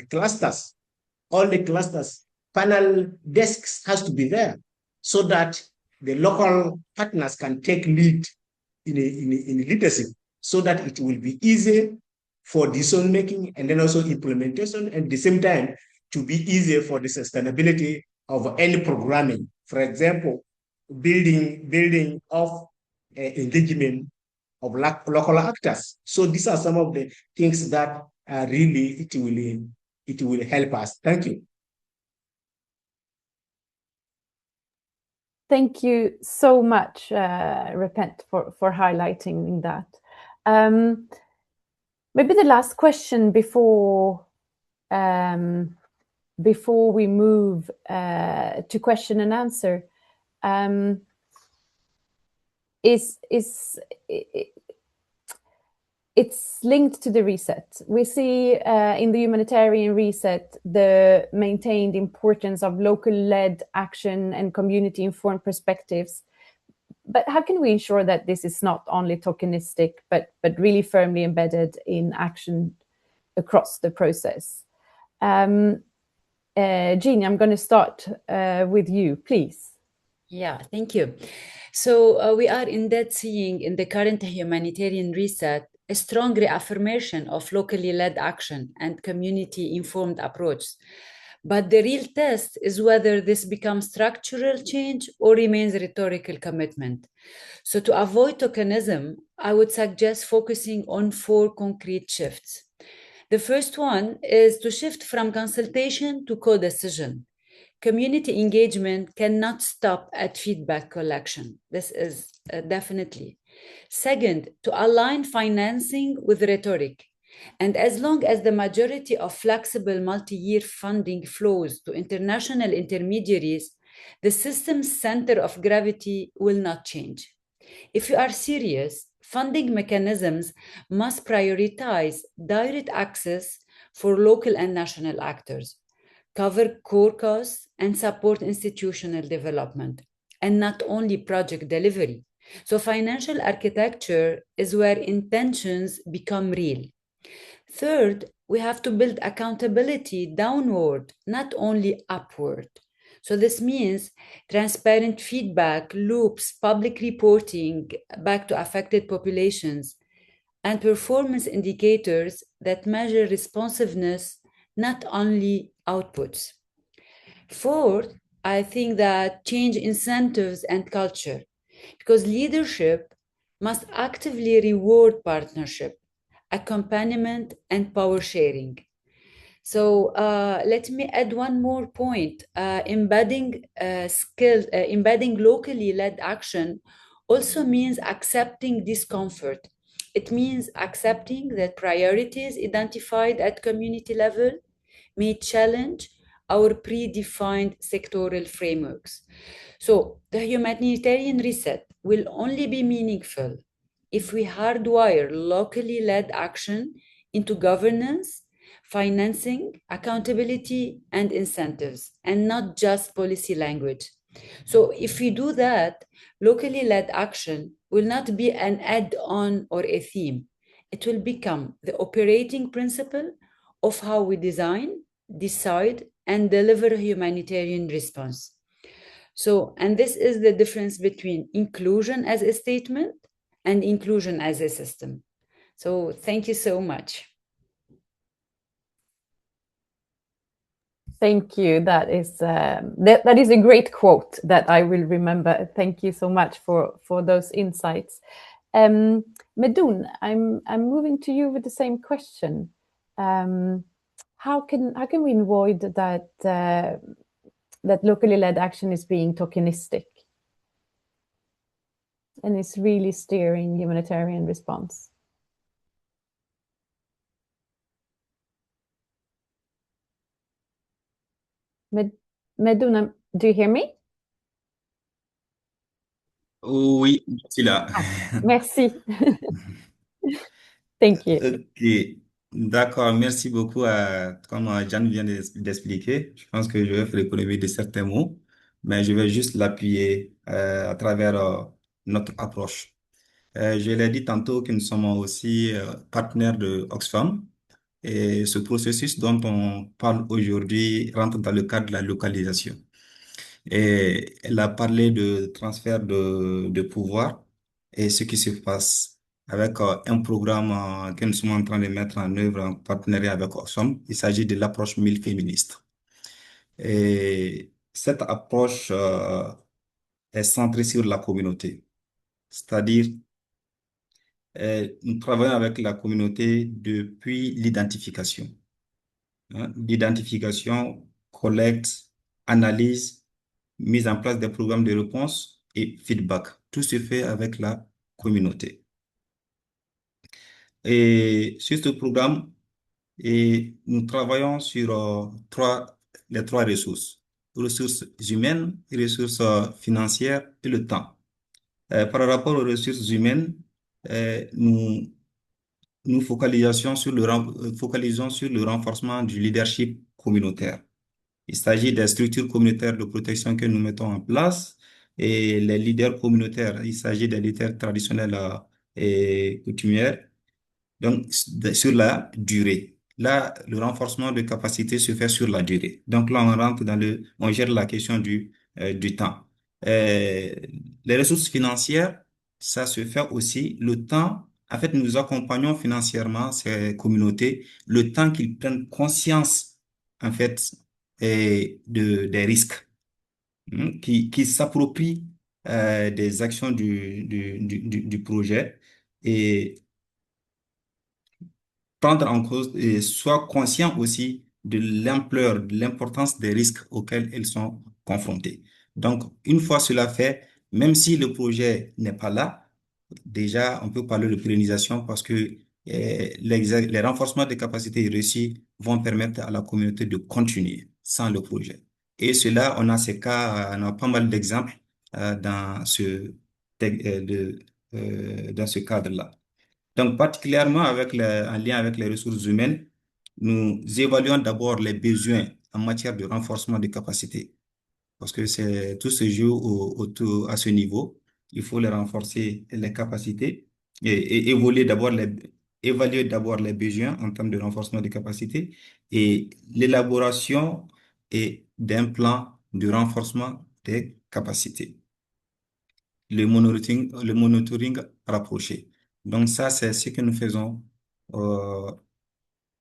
Speaker 4: clusters. All the clusters, panel desks has to be there so that the local partners can take lead in leadership so that it will be easy for decision making and then also implementation, and at the same time to be easier for the sustainability of any programming. For example, building of engagement of local actors. So these are some of the things that really it will help us. Thank you.
Speaker 2: Thank you so much, Repent, for highlighting that. Maybe the last question before we move to question and answer it's linked to the reset. We see in the humanitarian reset the maintained importance of local-led action and community-informed perspectives. But how can we ensure that this is not only tokenistic, but really firmly embedded in action across the process? Jean, I'm going to start with you, please.
Speaker 3: Yeah, thank you. So we are indeed seeing in the current humanitarian reset a strong reaffirmation of locally led action and community-informed approach. But the real test is whether this becomes structural change or remains rhetorical commitment. So to avoid tokenism, I would suggest focusing on 4 concrete shifts. The first one is to shift from consultation to co-decision. Community engagement cannot stop at feedback collection. This is definitely. Second, to align financing with rhetoric. And as long as the majority of flexible multi-year funding flows to international intermediaries, the system's center of gravity will not change. If you are serious, funding mechanisms must prioritize direct access for local and national actors, cover core costs, and support institutional development, and not only project delivery. So, financial architecture is where intentions become real. Third, we have to build accountability downward, not only upward. So, this means transparent feedback loops, public reporting back to affected populations, and performance indicators that measure responsiveness, not only outputs. Fourth, I think that change incentives and culture, because leadership must actively reward partnership, accompaniment, and power sharing. So let me add one more point. Embedding locally led action also means accepting discomfort. It means accepting that priorities identified at community level may challenge our predefined sectoral frameworks. So the humanitarian reset will only be meaningful if we hardwire locally led action into governance, financing, accountability, and incentives, and not just policy language. So, if we do that, locally led action will not be an add on or a theme. It will become the operating principle of how we design, decide, and deliver a humanitarian response. So, and this is the difference between inclusion as a statement and inclusion as a system. So, thank you so much.
Speaker 2: Thank you. That is a great quote that I will remember. Thank you so much for those insights. Medun, I'm moving to you with the same question. How can we avoid that that locally led action is being tokenistic and is really steering humanitarian response? Meduna, do you hear me?
Speaker 5: Oui, je suis là.
Speaker 2: Merci. Thank you.
Speaker 5: Ok, d'accord, merci beaucoup. Comme Jeanne vient d'expliquer, je pense que je vais faire l'économie de certains mots, mais je vais juste l'appuyer à travers notre approche. Je l'ai dit tantôt que nous sommes aussi partenaires de Oxfam et ce processus dont on parle aujourd'hui rentre dans le cadre de la localisation. Et elle a parlé de transfert de pouvoir et ce qui se passe avec un programme que nous sommes en train de mettre en œuvre en partenariat avec Oxfam. Il s'agit de l'approche mille féministe. Et cette approche est centrée sur la communauté, c'est-à-dire nous travaillons avec la communauté depuis l'identification. L'identification, collecte, analyse, mise en place des programmes de réponse et feedback. Tout se fait avec la communauté. Et sur ce programme, nous travaillons sur les trois ressources. Ressources humaines, ressources financières et le temps. Par rapport aux ressources humaines, nous focalisons sur le renforcement du leadership communautaire. Il s'agit des structures communautaires de protection que nous mettons en place et les leaders communautaires. Il s'agit des leaders traditionnels et coutumiers. Donc, sur la durée. Là, le renforcement de capacité se fait sur la durée. Donc là, on gère la question du temps. Les ressources financières, ça se fait aussi. Le temps, en fait, nous accompagnons financièrement ces communautés, le temps qu'ils prennent conscience, en fait, des risques, qui s'approprient des actions du projet et prendre en cause et soient conscients aussi de l'ampleur, de l'importance des risques auxquels ils sont confrontés. Donc, une fois cela fait, même si le projet n'est pas là, déjà, on peut parler de pérennisation parce que les renforcements des capacités réussis vont permettre à la communauté de continuer sans le projet. Et cela, on a ces cas, on a pas mal d'exemples dans dans ce cadre-là. Donc, particulièrement en lien avec les ressources humaines, nous évaluons d'abord les besoins en matière de renforcement des capacités, parce que tout se joue à ce niveau. Il faut les renforcer, les capacités, et évaluer d'abord les besoins en termes de renforcement des capacités et l'élaboration d'un plan de renforcement des capacités, le monitoring rapproché. Donc ça, c'est ce que nous faisons euh,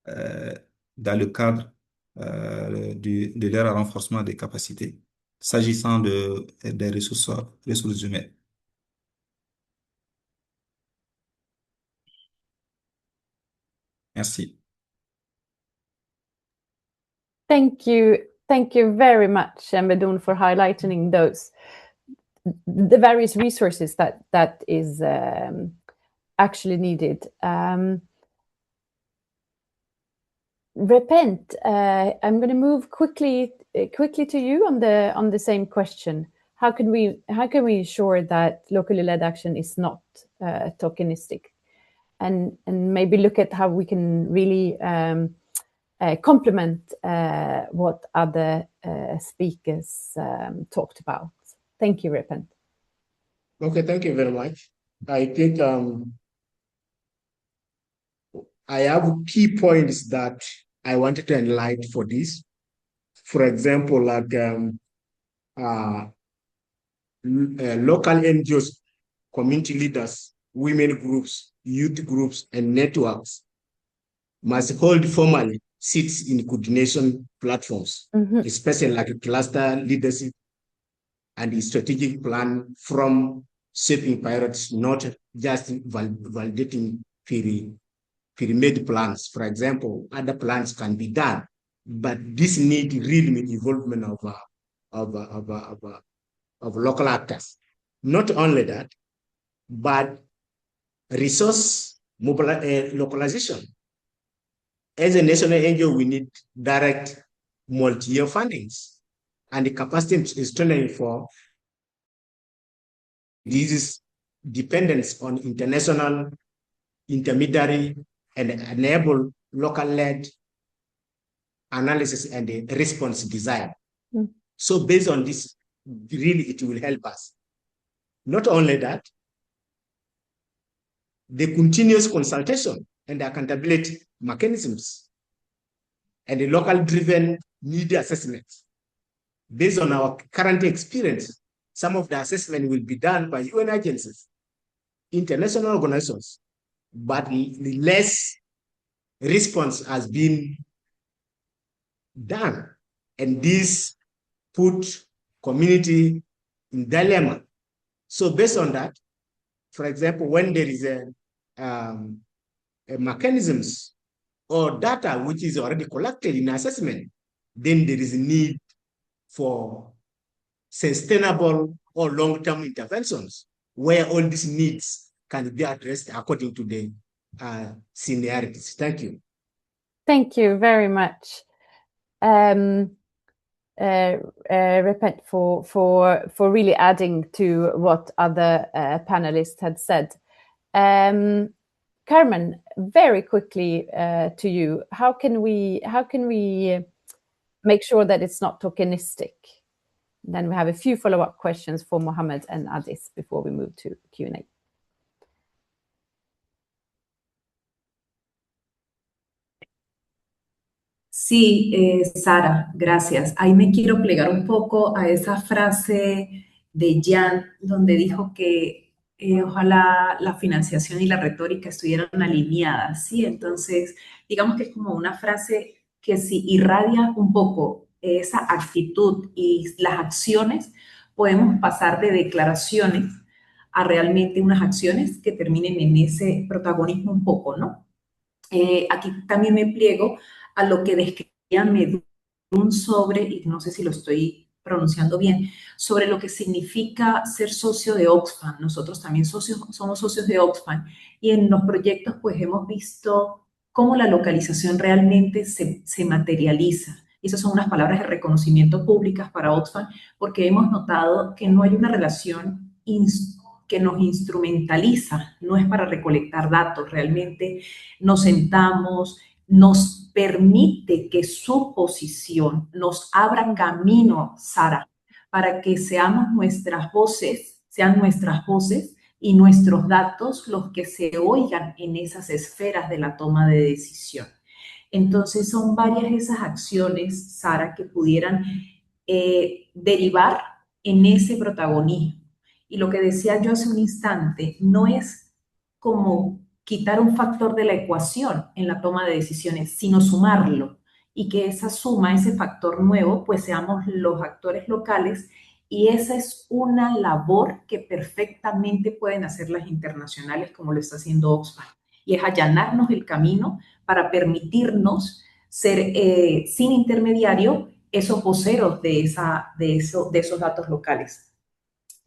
Speaker 5: euh, dans le cadre de leur renforcement des capacités, s'agissant des ressources humaines. Merci.
Speaker 2: Thank you. Thank you very much, Medoun, for highlighting the various resources that is actually needed. Repent. I'm going to move quickly to you on the same question. How can we ensure that locally led action is not tokenistic, and maybe look at how we can really complement what other speakers talked about. Thank you, Repent.
Speaker 4: Okay, thank you very much. I think I have key points that I wanted to enlighten for this. For example, like local NGOs, community leaders, women groups, youth groups, and networks must hold formally seats in coordination platforms, especially like cluster leadership and the strategic plan from shaping priorities, not just validating pyramid plans. For example, other plans can be done, but this need really involvement of local actors. Not only that, but resource localization. As a national NGO, we need direct multi-year fundings and the capacity is strengthening for this dependence on international intermediary and enable local-led analysis and the response design. So based on this, really it will help us. Not only that, the continuous consultation and accountability mechanisms and the local-driven need assessments. Based on our current experience, some of the assessment will be done by UN agencies, international organizations, but less response has been done. And this put community in dilemma. So based on that, for example, when there is a mechanisms or data which is already collected in assessment, then there is a need for sustainable or long-term interventions where all these needs can be addressed according to the seniorities. Thank you.
Speaker 2: Thank you very much. Repent for really adding to what other panelists had said. Carmen, very quickly to you, how can we make sure that it's not tokenistic? Then we have a few follow-up questions for Mohammed and Adis before we move to Q&A.
Speaker 8: Sí, Sara, gracias. Ahí me quiero plegar un poco a esa frase de Jan, donde dijo que ojalá la financiación y la retórica estuvieran alineadas, ¿sí? Entonces, digamos que es como una frase que sí irradia un poco esa actitud y las acciones, podemos pasar de declaraciones a realmente unas acciones que terminen en ese protagonismo un poco, ¿no? Aquí también me pliego a lo que describía Medun sobre, y no sé si lo estoy pronunciando bien, sobre lo que significa ser socio de Oxfam. Nosotros también somos socios de Oxfam y en los proyectos pues hemos visto cómo la localización realmente se materializa. Y esas son unas palabras de reconocimiento públicas para Oxfam porque hemos notado que no hay una relación que nos instrumentaliza, no es para recolectar datos, realmente nos sentamos, nos permite que su posición nos abra camino, Sara, para que sean nuestras voces y nuestros datos los que se oigan en esas esferas de la toma de decisión. Entonces son varias esas acciones, Sara, que pudieran derivar en ese protagonismo. Y lo que decía yo hace un instante, no es como quitar un factor de la ecuación en la toma de decisiones, sino sumarlo y que esa suma, ese factor nuevo, pues seamos los actores locales y esa es una labor que perfectamente pueden hacer las internacionales como lo está haciendo Oxfam y es allanarnos el camino para permitirnos ser sin intermediario esos voceros de esos datos locales.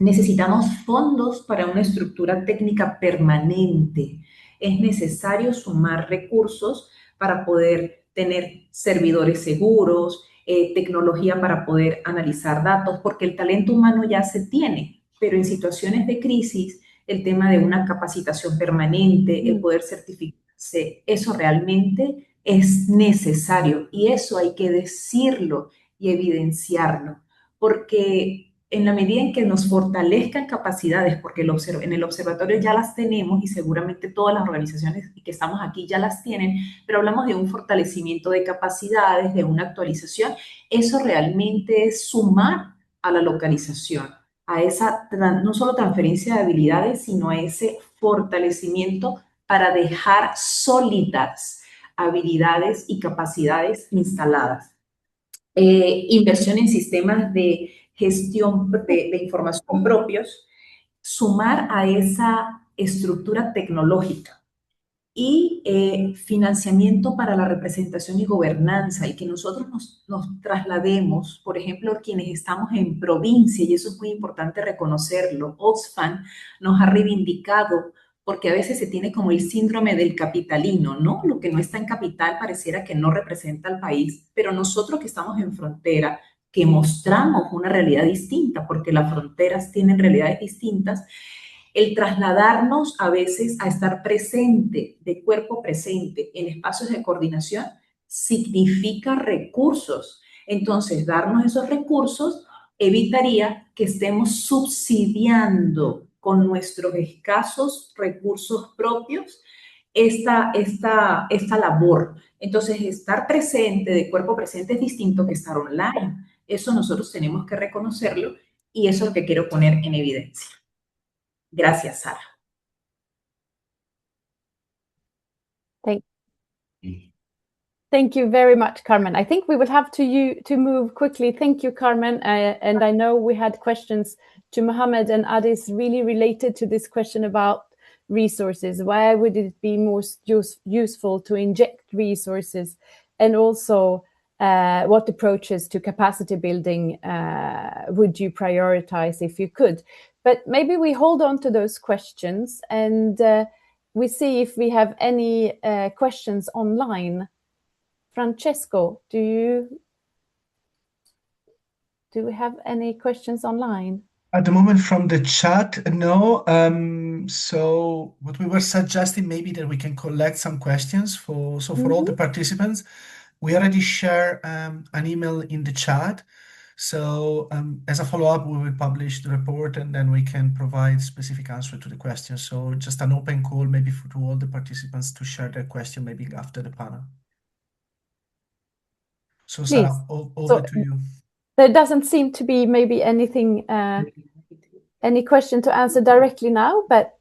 Speaker 8: Necesitamos fondos para una estructura técnica permanente. Es necesario sumar recursos para poder tener servidores seguros, tecnología para poder analizar datos, porque el talento humano ya se tiene, pero en situaciones de crisis, el tema de una capacitación permanente, el poder certificarse, eso realmente es necesario y eso hay que decirlo y evidenciarlo, porque en la medida en que nos fortalezcan capacidades, porque en el observatorio ya las tenemos y seguramente todas las organizaciones que estamos aquí ya las tienen, pero hablamos de un fortalecimiento de capacidades, de una actualización, eso realmente es sumar a la localización, a esa no solo transferencia de habilidades, sino a ese fortalecimiento para dejar sólidas habilidades y capacidades instaladas. Inversión en sistemas de gestión de información propios, sumar a esa estructura tecnológica y financiamiento para la representación y gobernanza y que nosotros nos traslademos, por ejemplo, quienes estamos en provincia, y eso es muy importante reconocerlo. Oxfam nos ha reivindicado porque a veces se tiene como el síndrome del capitalino, ¿no? Lo que no está en capital pareciera que no representa al país, pero nosotros que estamos en frontera, que mostramos una realidad distinta, porque las fronteras tienen realidades distintas, el trasladarnos a veces a estar presente, de cuerpo presente, en espacios de coordinación, significa recursos. Entonces, darnos esos recursos evitaría que estemos subsidiando con nuestros escasos recursos propios esta labor. Entonces, estar presente, de cuerpo presente, es distinto que estar online. Eso nosotros tenemos que reconocerlo y eso es lo que quiero poner en evidencia. Gracias, Sara.
Speaker 2: Thank you very much, Carmen. I think we will have to move quickly. Thank you, Carmen. And I know we had questions to Mohammed and Adis really related to this question about resources. Why would it be most useful to inject resources? And also, what approaches to capacity building would you prioritize if you could? But maybe we hold on to those questions and we see if we have any questions online. Francesco, do we have any questions online?
Speaker 9: At the moment from the chat, no. So what we were suggesting maybe that we can collect some questions for all the participants. We already share an email in the chat. So as a follow-up, we will publish the report and then we can provide specific answer to the question. So just an open call maybe to all the participants to share their question maybe after the panel. So Sarah, over to you.
Speaker 2: There doesn't seem to be maybe anything, any question to answer directly now, but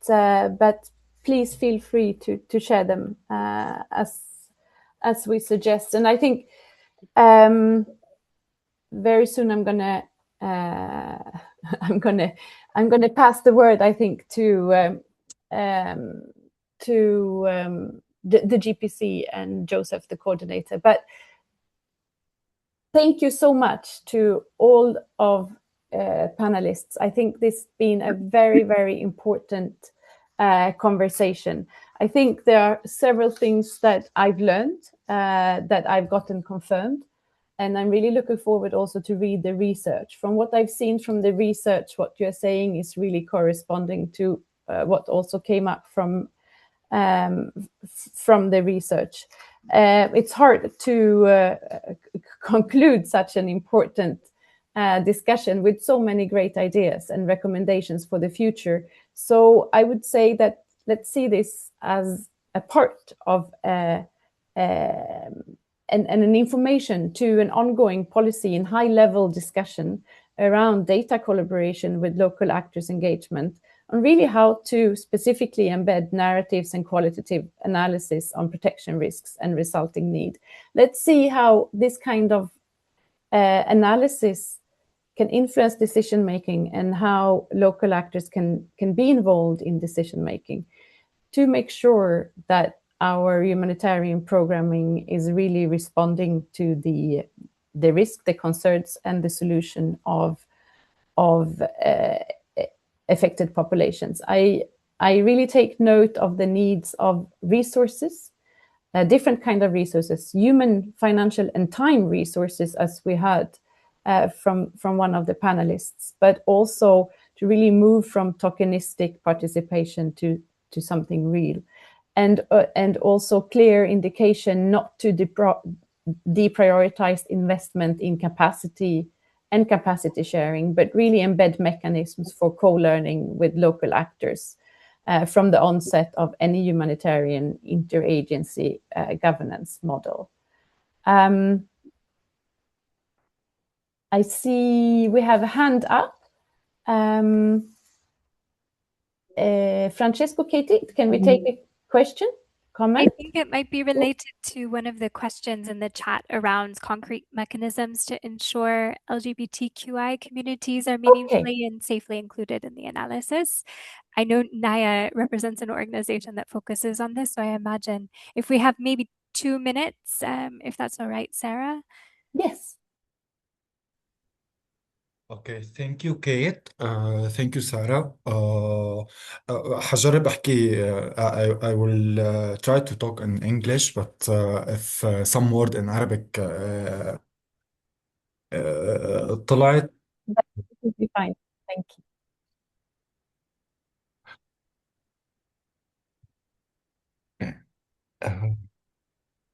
Speaker 2: please feel free to share them as we suggest. And I think very soon I'm gonna uh, I'm gonna pass the word, I think, the GPC and Joseph, the coordinator. But thank you so much to all of panelists. I think this has been a very, very important conversation. I think there are several things that I've learned, that I've gotten confirmed, and I'm really looking forward also to read the research. From what I've seen from the research, what you're saying is really corresponding to what also came up from the research. It's hard to conclude such an important discussion with so many great ideas and recommendations for the future. So I would say that let's see this as a part of an information to an ongoing policy and high-level discussion around data collaboration with local actors' engagement on really how to specifically embed narratives and qualitative analysis on protection risks and resulting need. Let's see how this kind of analysis can influence decision making and how local actors can be involved in decision making to make sure that our humanitarian programming is really responding to the risk, the concerns, and the solution of affected populations. I really take note of the needs of resources, different kind of resources, human, financial, and time resources, as we heard from one of the panelists, but also to really move from tokenistic participation to something real, and also clear indication not to deprioritize investment in capacity and capacity sharing, but really embed mechanisms for co-learning with local actors from the onset of any humanitarian interagency governance model. I see we have a hand up. Francesco, Katie, can we take a question, comment?
Speaker 1: I think it might be related to one of the questions in the chat around concrete mechanisms to ensure LGBTQI communities are meaningfully and safely included in the analysis. I know Naya represents an organization that focuses on this, so I imagine if we have maybe 2 minutes, if that's all right, Sarah.
Speaker 2: Yes.
Speaker 10: Okay, thank you, Kate. Thank you, Sarah. هجرب أحكي. I will try to talk in English, but if some word in Arabic طلعت.
Speaker 2: That will be fine. Thank you.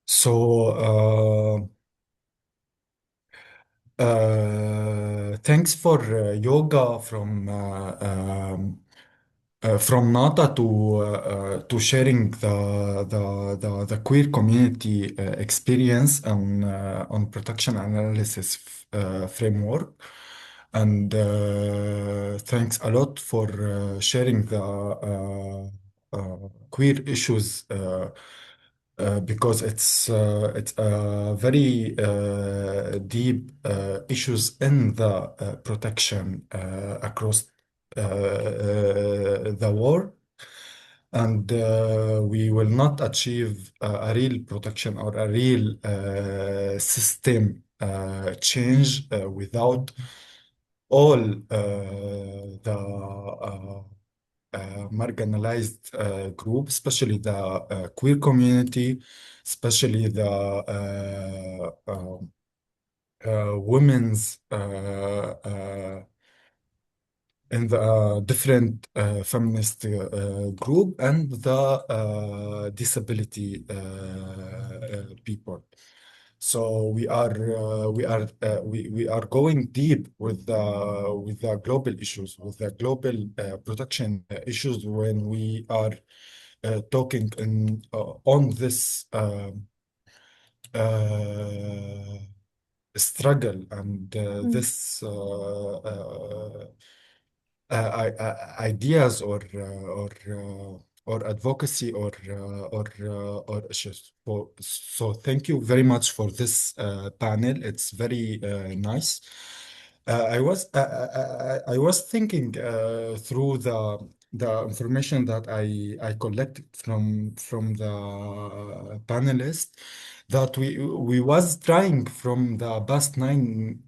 Speaker 10: So, thanks for yoga from Nata to sharing the queer community experience on protection analysis framework, and thanks a lot for sharing the queer issues. Because it's very deep issues in the protection across the world, and we will not achieve a real protection or a real system change without all the marginalized group, especially the queer community, especially the women's in the different feminist group, and the disability people. So we are going deep with the global issues, with the global protection issues when we are talking on this struggle and this ideas or or advocacy or issues. So thank you very much for this panel. It's very nice. I was thinking through the information that I collected from the panelists, that we was trying from the past 9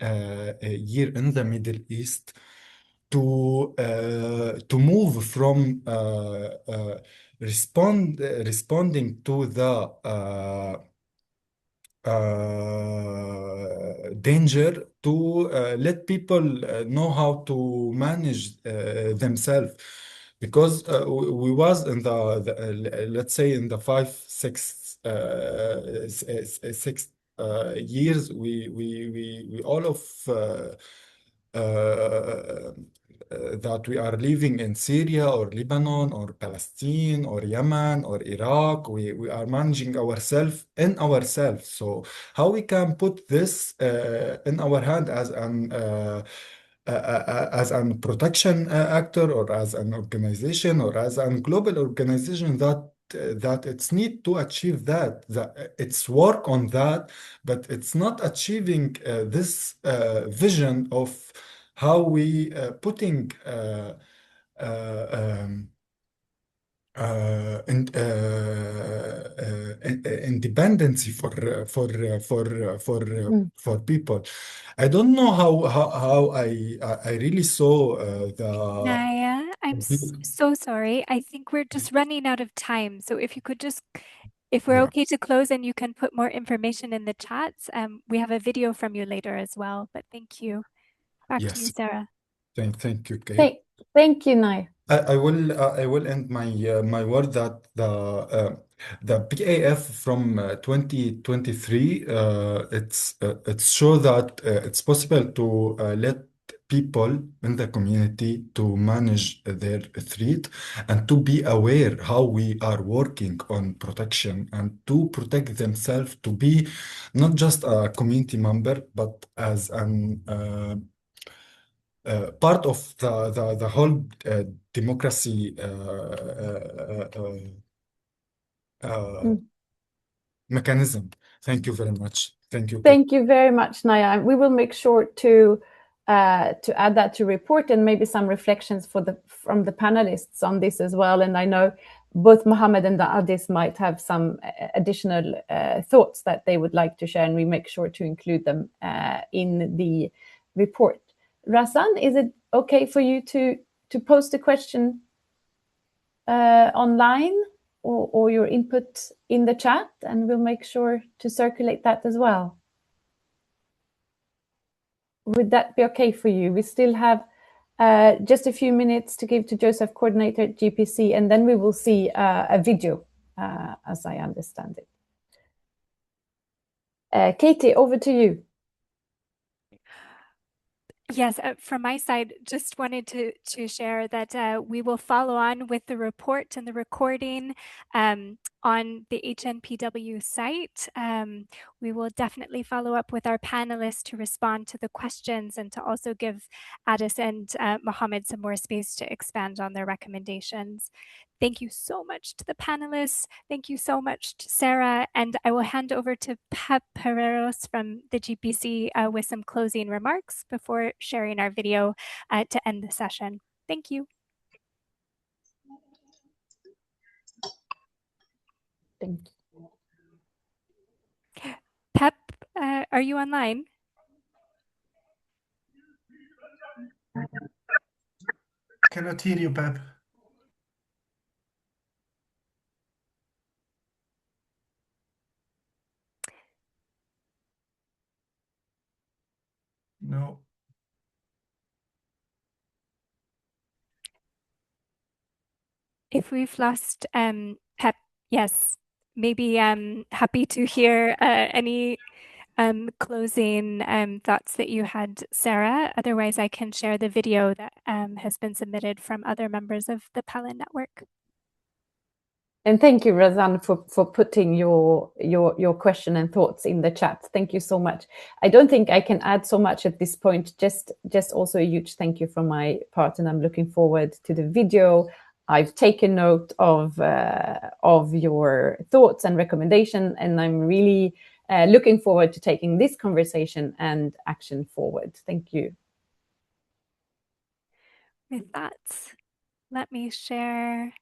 Speaker 10: year in the Middle East to move from responding to the danger to let people know how to manage themselves, because we was in the let's say in the 6 years we all of that we are living in Syria or Lebanon or Palestine or Yemen or Iraq. We are managing ourselves. So how we can put this in our hand as an protection actor, or as an organization, or as a global organization that it's need to achieve that it's work on that, but it's not achieving this vision of how we putting um, independency for people. I don't know how I really saw
Speaker 1: Naya, I'm so sorry. I think we're just running out of time. So if you could just, if we're
Speaker 10: yeah.
Speaker 1: okay to close and you can put more information in the chats, we have a video from you later as well. But thank you. Back to you,
Speaker 10: Yes.
Speaker 1: Sarah.
Speaker 10: Thank you, Kate.
Speaker 2: Thank you, Naya.
Speaker 10: I will end my word that the PAF from 2023 it's show that it's possible to let people in the community to manage their threat, and to be aware how we are working on protection, and to protect themselves, to be not just a community member, but as an part of the whole democracy mechanism. Thank you very much. Thank you, Kate.
Speaker 2: Thank you very much, Naya. We will make sure to add that to report, and maybe some reflections from the panelists on this as well. And I know both Mohammed and the Adis might have some additional thoughts that they would like to share, and we make sure to include them in the report. Razan, is it okay for you to post a question online, or your input in the chat, and we'll make sure to circulate that as well? Would that be okay for you? We still have just a few minutes to give to Joseph, coordinator at GPC, and then we will see a video, as I understand it. Katie, over to you.
Speaker 1: Yes, from my side, just wanted to share that we will follow on with the report and the recording on the HNPW site. We will definitely follow up with our panelists to respond to the questions, and to also give Addis and Mohammed some more space to expand on their recommendations. Thank you so much to the panelists. Thank you so much to Sarah. And I will hand over to Pep Pereiros from the GPC with some closing remarks before sharing our video to end the session. Thank you.
Speaker 2: Thank you.
Speaker 1: Pep, are you online?
Speaker 9: Cannot hear you, Pep. No.
Speaker 1: If we've lost Pep, yes, maybe happy to hear any closing thoughts that you had, Sarah. Otherwise, I can share the video that has been submitted from other members of the Palin Network.
Speaker 2: And thank you, Razan, for putting your question and thoughts in the chat. Thank you so much. I don't think I can add so much at this point. Just also a huge thank you from my part, and I'm looking forward to the video I've taken note of your thoughts and recommendation, and I'm really looking forward to taking this conversation and action forward. Thank you.
Speaker 1: With that, let me share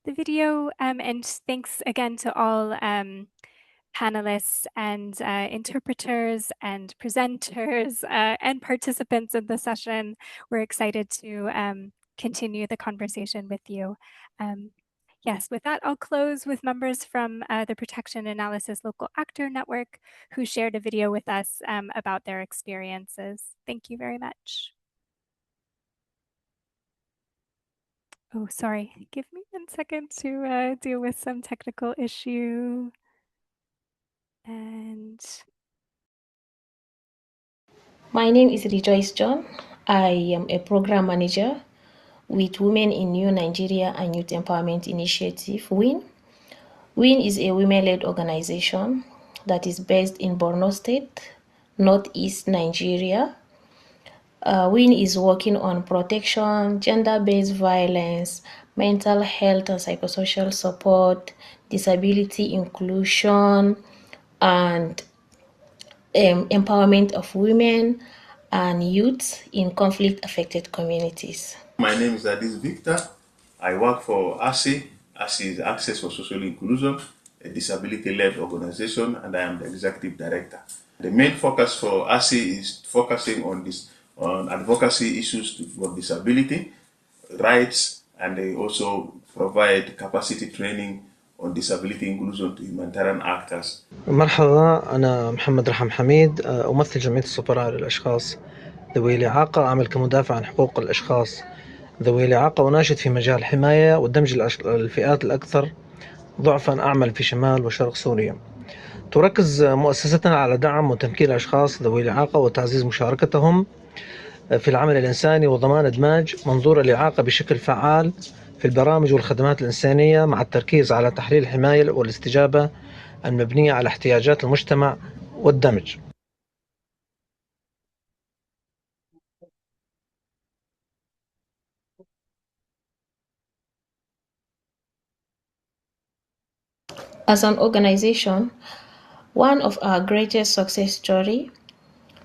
Speaker 1: the video, and thanks again to all panelists and interpreters and presenters and participants in the session. We're excited to continue the conversation with you. Yes, with that, I'll close with members from the Protection Analysis Local Actor Network who shared a video with us about their experiences. Thank you very much. Oh, sorry. Give me 1 second to deal with some technical issue. And
Speaker 11: my name is Rejoice John. I am a program manager with Women in New Nigeria and Youth Empowerment Initiative, WIN. WIN is a women-led organization that is based in Borno State, Northeast Nigeria. WIN is working on protection, gender-based violence, mental health and psychosocial support, disability inclusion, and empowerment of women and youth in conflict-affected communities.
Speaker 7: My name is Adis Victor. I work for ASI. ASI is Access for Social Inclusion, a disability-led organization, and I am the executive director. The main focus for ASI is focusing on advocacy issues for disability, rights, and they also provide capacity training on disability inclusion to humanitarian actors.
Speaker 6: مرحبا، أنا محمد رحم حميد، أمثل جمعية السفراء للأشخاص ذوي الإعاقة، أعمل كمدافع عن حقوق الأشخاص ذوي الإعاقة، وناشط في مجال الحماية ودمج الفئات الأكثر ضعفا، أعمل في شمال وشرق سوريا. تركز مؤسستنا على دعم وتمكين الأشخاص ذوي الإعاقة وتعزيز مشاركتهم في العمل الإنساني وضمان إدماج منظور الإعاقة بشكل فعال في البرامج والخدمات الإنسانية، مع التركيز على تحليل الحماية والاستجابة المبنية على احتياجات المجتمع والدمج.
Speaker 11: As an organization, one of our greatest success story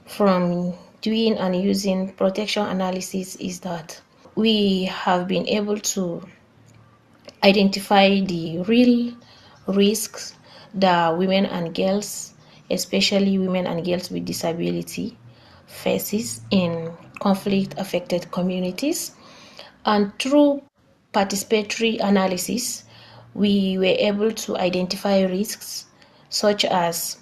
Speaker 11: from doing and using protection analysis is that we have been able to identify the real risks that women and girls, especially women and girls with disability, faces in conflict-affected communities. And through participatory analysis, we were able to identify risks such as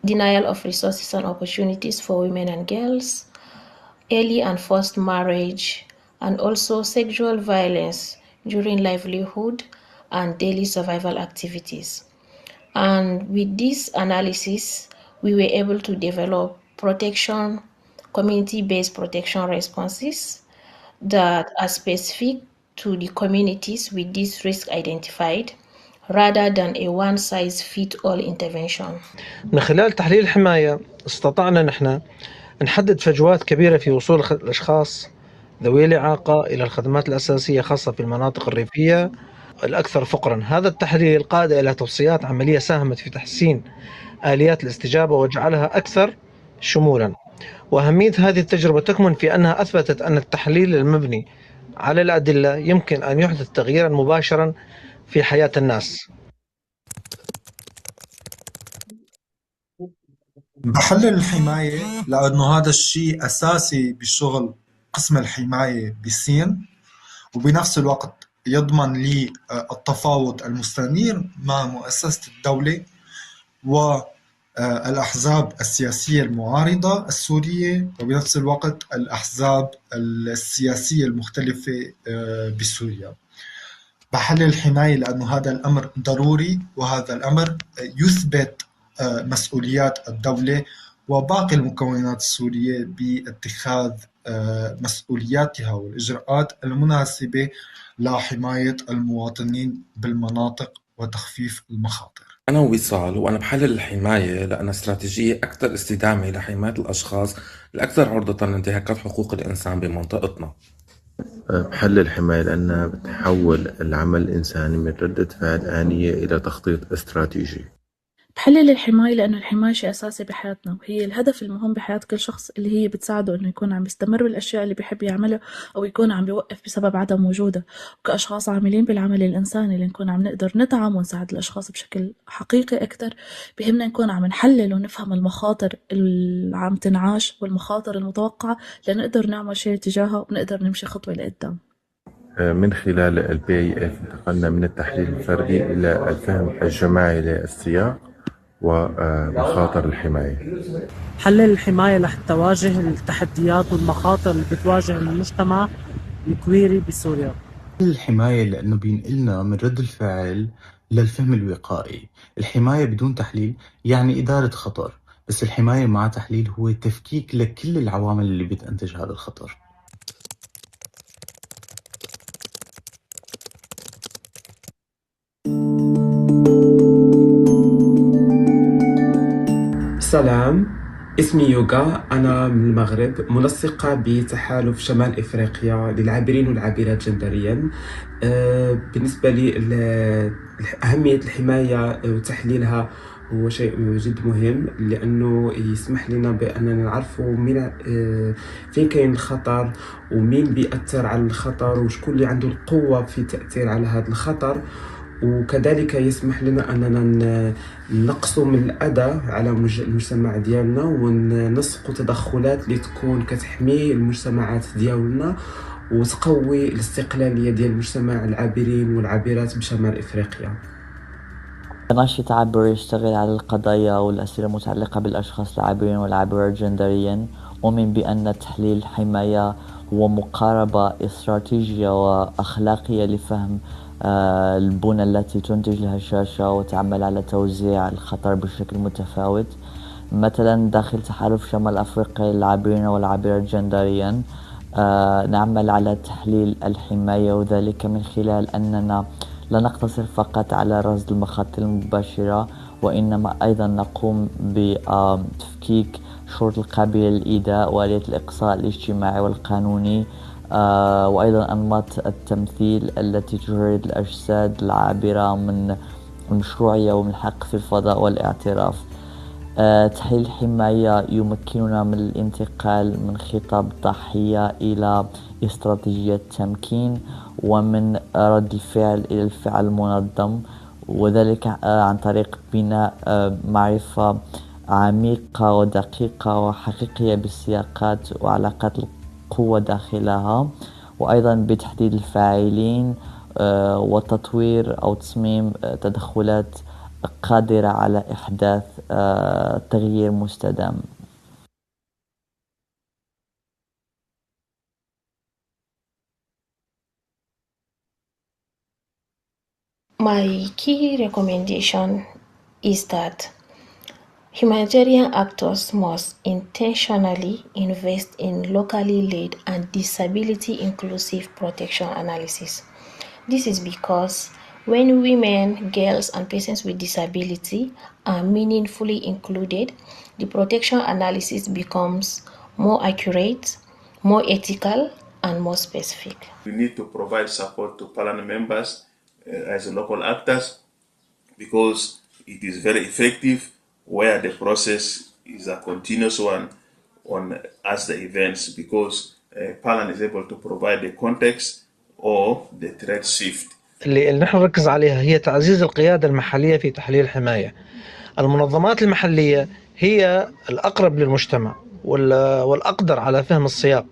Speaker 11: denial of resources and opportunities for women and girls, early and forced marriage, and also sexual violence during livelihood and daily survival activities. And with this analysis, we were able to develop community-based protection responses that are specific to the communities with this risk identified, rather than a one-size-fits-all intervention.
Speaker 6: من خلال تحليل الحماية استطعنا نحن نحدد فجوات كبيرة في وصول الأشخاص ذوي الإعاقة إلى الخدمات الأساسية، خاصة في المناطق الريفية الأكثر فقرا. هذا التحليل قاد إلى توصيات عملية ساهمت في تحسين آليات الاستجابة وجعلها أكثر شمولا. وأهمية هذه التجربة تكمن في أنها أثبتت أن التحليل المبني على الأدلة يمكن أن يحدث تغييرا مباشرا في حياة الناس.
Speaker 10: بحلل الحماية لأنه هذا الشيء أساسي بشغل قسم الحماية بسين، وبنفس الوقت يضمن لي التفاوض المستمر مع مؤسسة الدولة والأحزاب السياسية المعارضة السورية، وبنفس الوقت الأحزاب السياسية المختلفة بسوريا. بحلل الحماية لأنه هذا الأمر ضروري، وهذا الأمر يثبت مسؤوليات الدولة وباقي المكونات السورية باتخاذ مسؤولياتها والإجراءات المناسبة لحماية المواطنين بالمناطق وتخفيف المخاطر.
Speaker 12: أنا وصال، وأنا بحلل الحماية لأنها استراتيجية أكثر استدامة لحماية الأشخاص الأكثر عرضة لانتهاكات حقوق الإنسان بمنطقتنا. بحل الحماية لأنها بتحول العمل الإنساني من ردة فعل آنية إلى تخطيط استراتيجي.
Speaker 13: بحلل الحماية لأنه الحماية شيء أساسي بحياتنا، وهي الهدف المهم بحياة كل شخص اللي هي بتساعده إنه يكون عم يستمر بالأشياء اللي بيحب يعملها، أو يكون عم بيوقف بسبب عدم وجودها. وكأشخاص عاملين بالعمل الإنساني اللي نكون عم نقدر ندعم ونساعد الأشخاص بشكل حقيقي أكتر، بهمنا نكون عم نحلل ونفهم المخاطر اللي عم تنعاش والمخاطر المتوقعة لنقدر نعمل شيء تجاهها ونقدر نمشي خطوة لقدام.
Speaker 12: من خلال ال PAF انتقلنا من التحليل الفردي إلى الفهم الجماعي للسياق ومخاطر الحماية.
Speaker 14: حلل الحماية رح تواجه التحديات والمخاطر اللي بتواجه المجتمع الكويري بسوريا.
Speaker 15: الحماية لأنه بينقلنا من رد الفعل للفهم الوقائي. الحماية بدون تحليل يعني إدارة خطر، بس الحماية مع تحليل هو تفكيك لكل العوامل اللي بتنتج هذا الخطر.
Speaker 16: سلام، اسمي يوغا، أنا من المغرب، منسقة بتحالف شمال إفريقيا للعابرين والعابرات جندريا. بالنسبة لي أهمية الحماية وتحليلها هو شيء جد مهم، لأنه يسمح لنا بأننا نعرف فين كاين الخطر ومين بيأثر على الخطر وشكون اللي عنده القوة في التأثير على هذا الخطر. وكذلك يسمح لنا أننا نقصوا من الأذى على المجتمع ديالنا ونسقوا تدخلات اللي تكون كتحمي المجتمعات ديالنا وتقوي الاستقلالية ديال المجتمع العابرين والعابرات بشمال إفريقيا.
Speaker 17: ناشط عابر يشتغل على القضايا والأسئلة المتعلقة بالأشخاص العابرين والعابرات جندريا. أؤمن بأن تحليل الحماية هو مقاربة استراتيجية وأخلاقية لفهم البنى التي تنتج الهشاشة وتعمل على توزيع الخطر بشكل متفاوت. مثلا داخل تحالف شمال أفريقيا للعابرين والعابرات جندريا نعمل على تحليل الحماية، وذلك من خلال أننا لا نقتصر فقط على رصد المخاطر المباشرة، وإنما أيضا نقوم بتفكيك شروط القابلة للإيذاء وآلية الإقصاء الاجتماعي والقانوني، وأيضا أنماط التمثيل التي تجرد الأجساد العابرة من المشروعية ومن الحق في الفضاء والاعتراف. تحليل الحماية يمكننا من الانتقال من خطاب الضحية إلى استراتيجية تمكين، ومن رد الفعل إلى الفعل المنظم، وذلك عن طريق بناء معرفة عميقة ودقيقة وحقيقية بالسياقات وعلاقات القوة داخلها، وأيضا بتحديد الفاعلين وتطوير أو تصميم تدخلات قادرة على إحداث تغيير مستدام.
Speaker 11: My key recommendation is that humanitarian actors must intentionally invest in locally led and disability-inclusive protection analysis. This is because when women, girls, and persons with disability are meaningfully included, the protection analysis becomes more accurate, more ethical, and more specific.
Speaker 7: We need to provide support to parliament members as local actors because it is very effective where the process is a continuous one as the events, because parliament is able to provide the context or the threat shift.
Speaker 6: اللي نحن نركز عليها هي تعزيز القيادة المحلية في تحليل الحماية. المنظمات المحلية هي الأقرب للمجتمع والأقدر على فهم السياق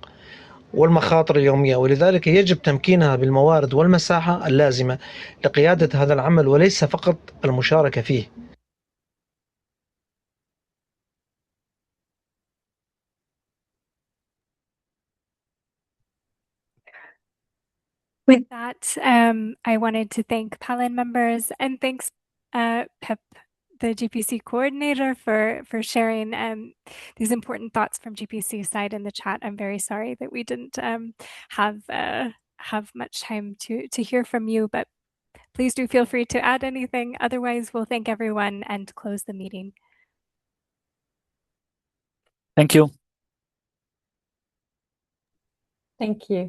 Speaker 6: والمخاطر اليومية، ولذلك يجب تمكينها بالموارد والمساحة اللازمة لقيادة هذا العمل وليس فقط المشاركة فيه.
Speaker 1: With that, I wanted to thank Palin members and thanks Pip, the GPC coordinator, for sharing these important thoughts from GPC side in the chat. I'm very sorry that we didn't have much time to hear from you, but please do feel free to add anything. Otherwise, we'll thank everyone and close the meeting.
Speaker 18: Thank you.
Speaker 2: Thank you.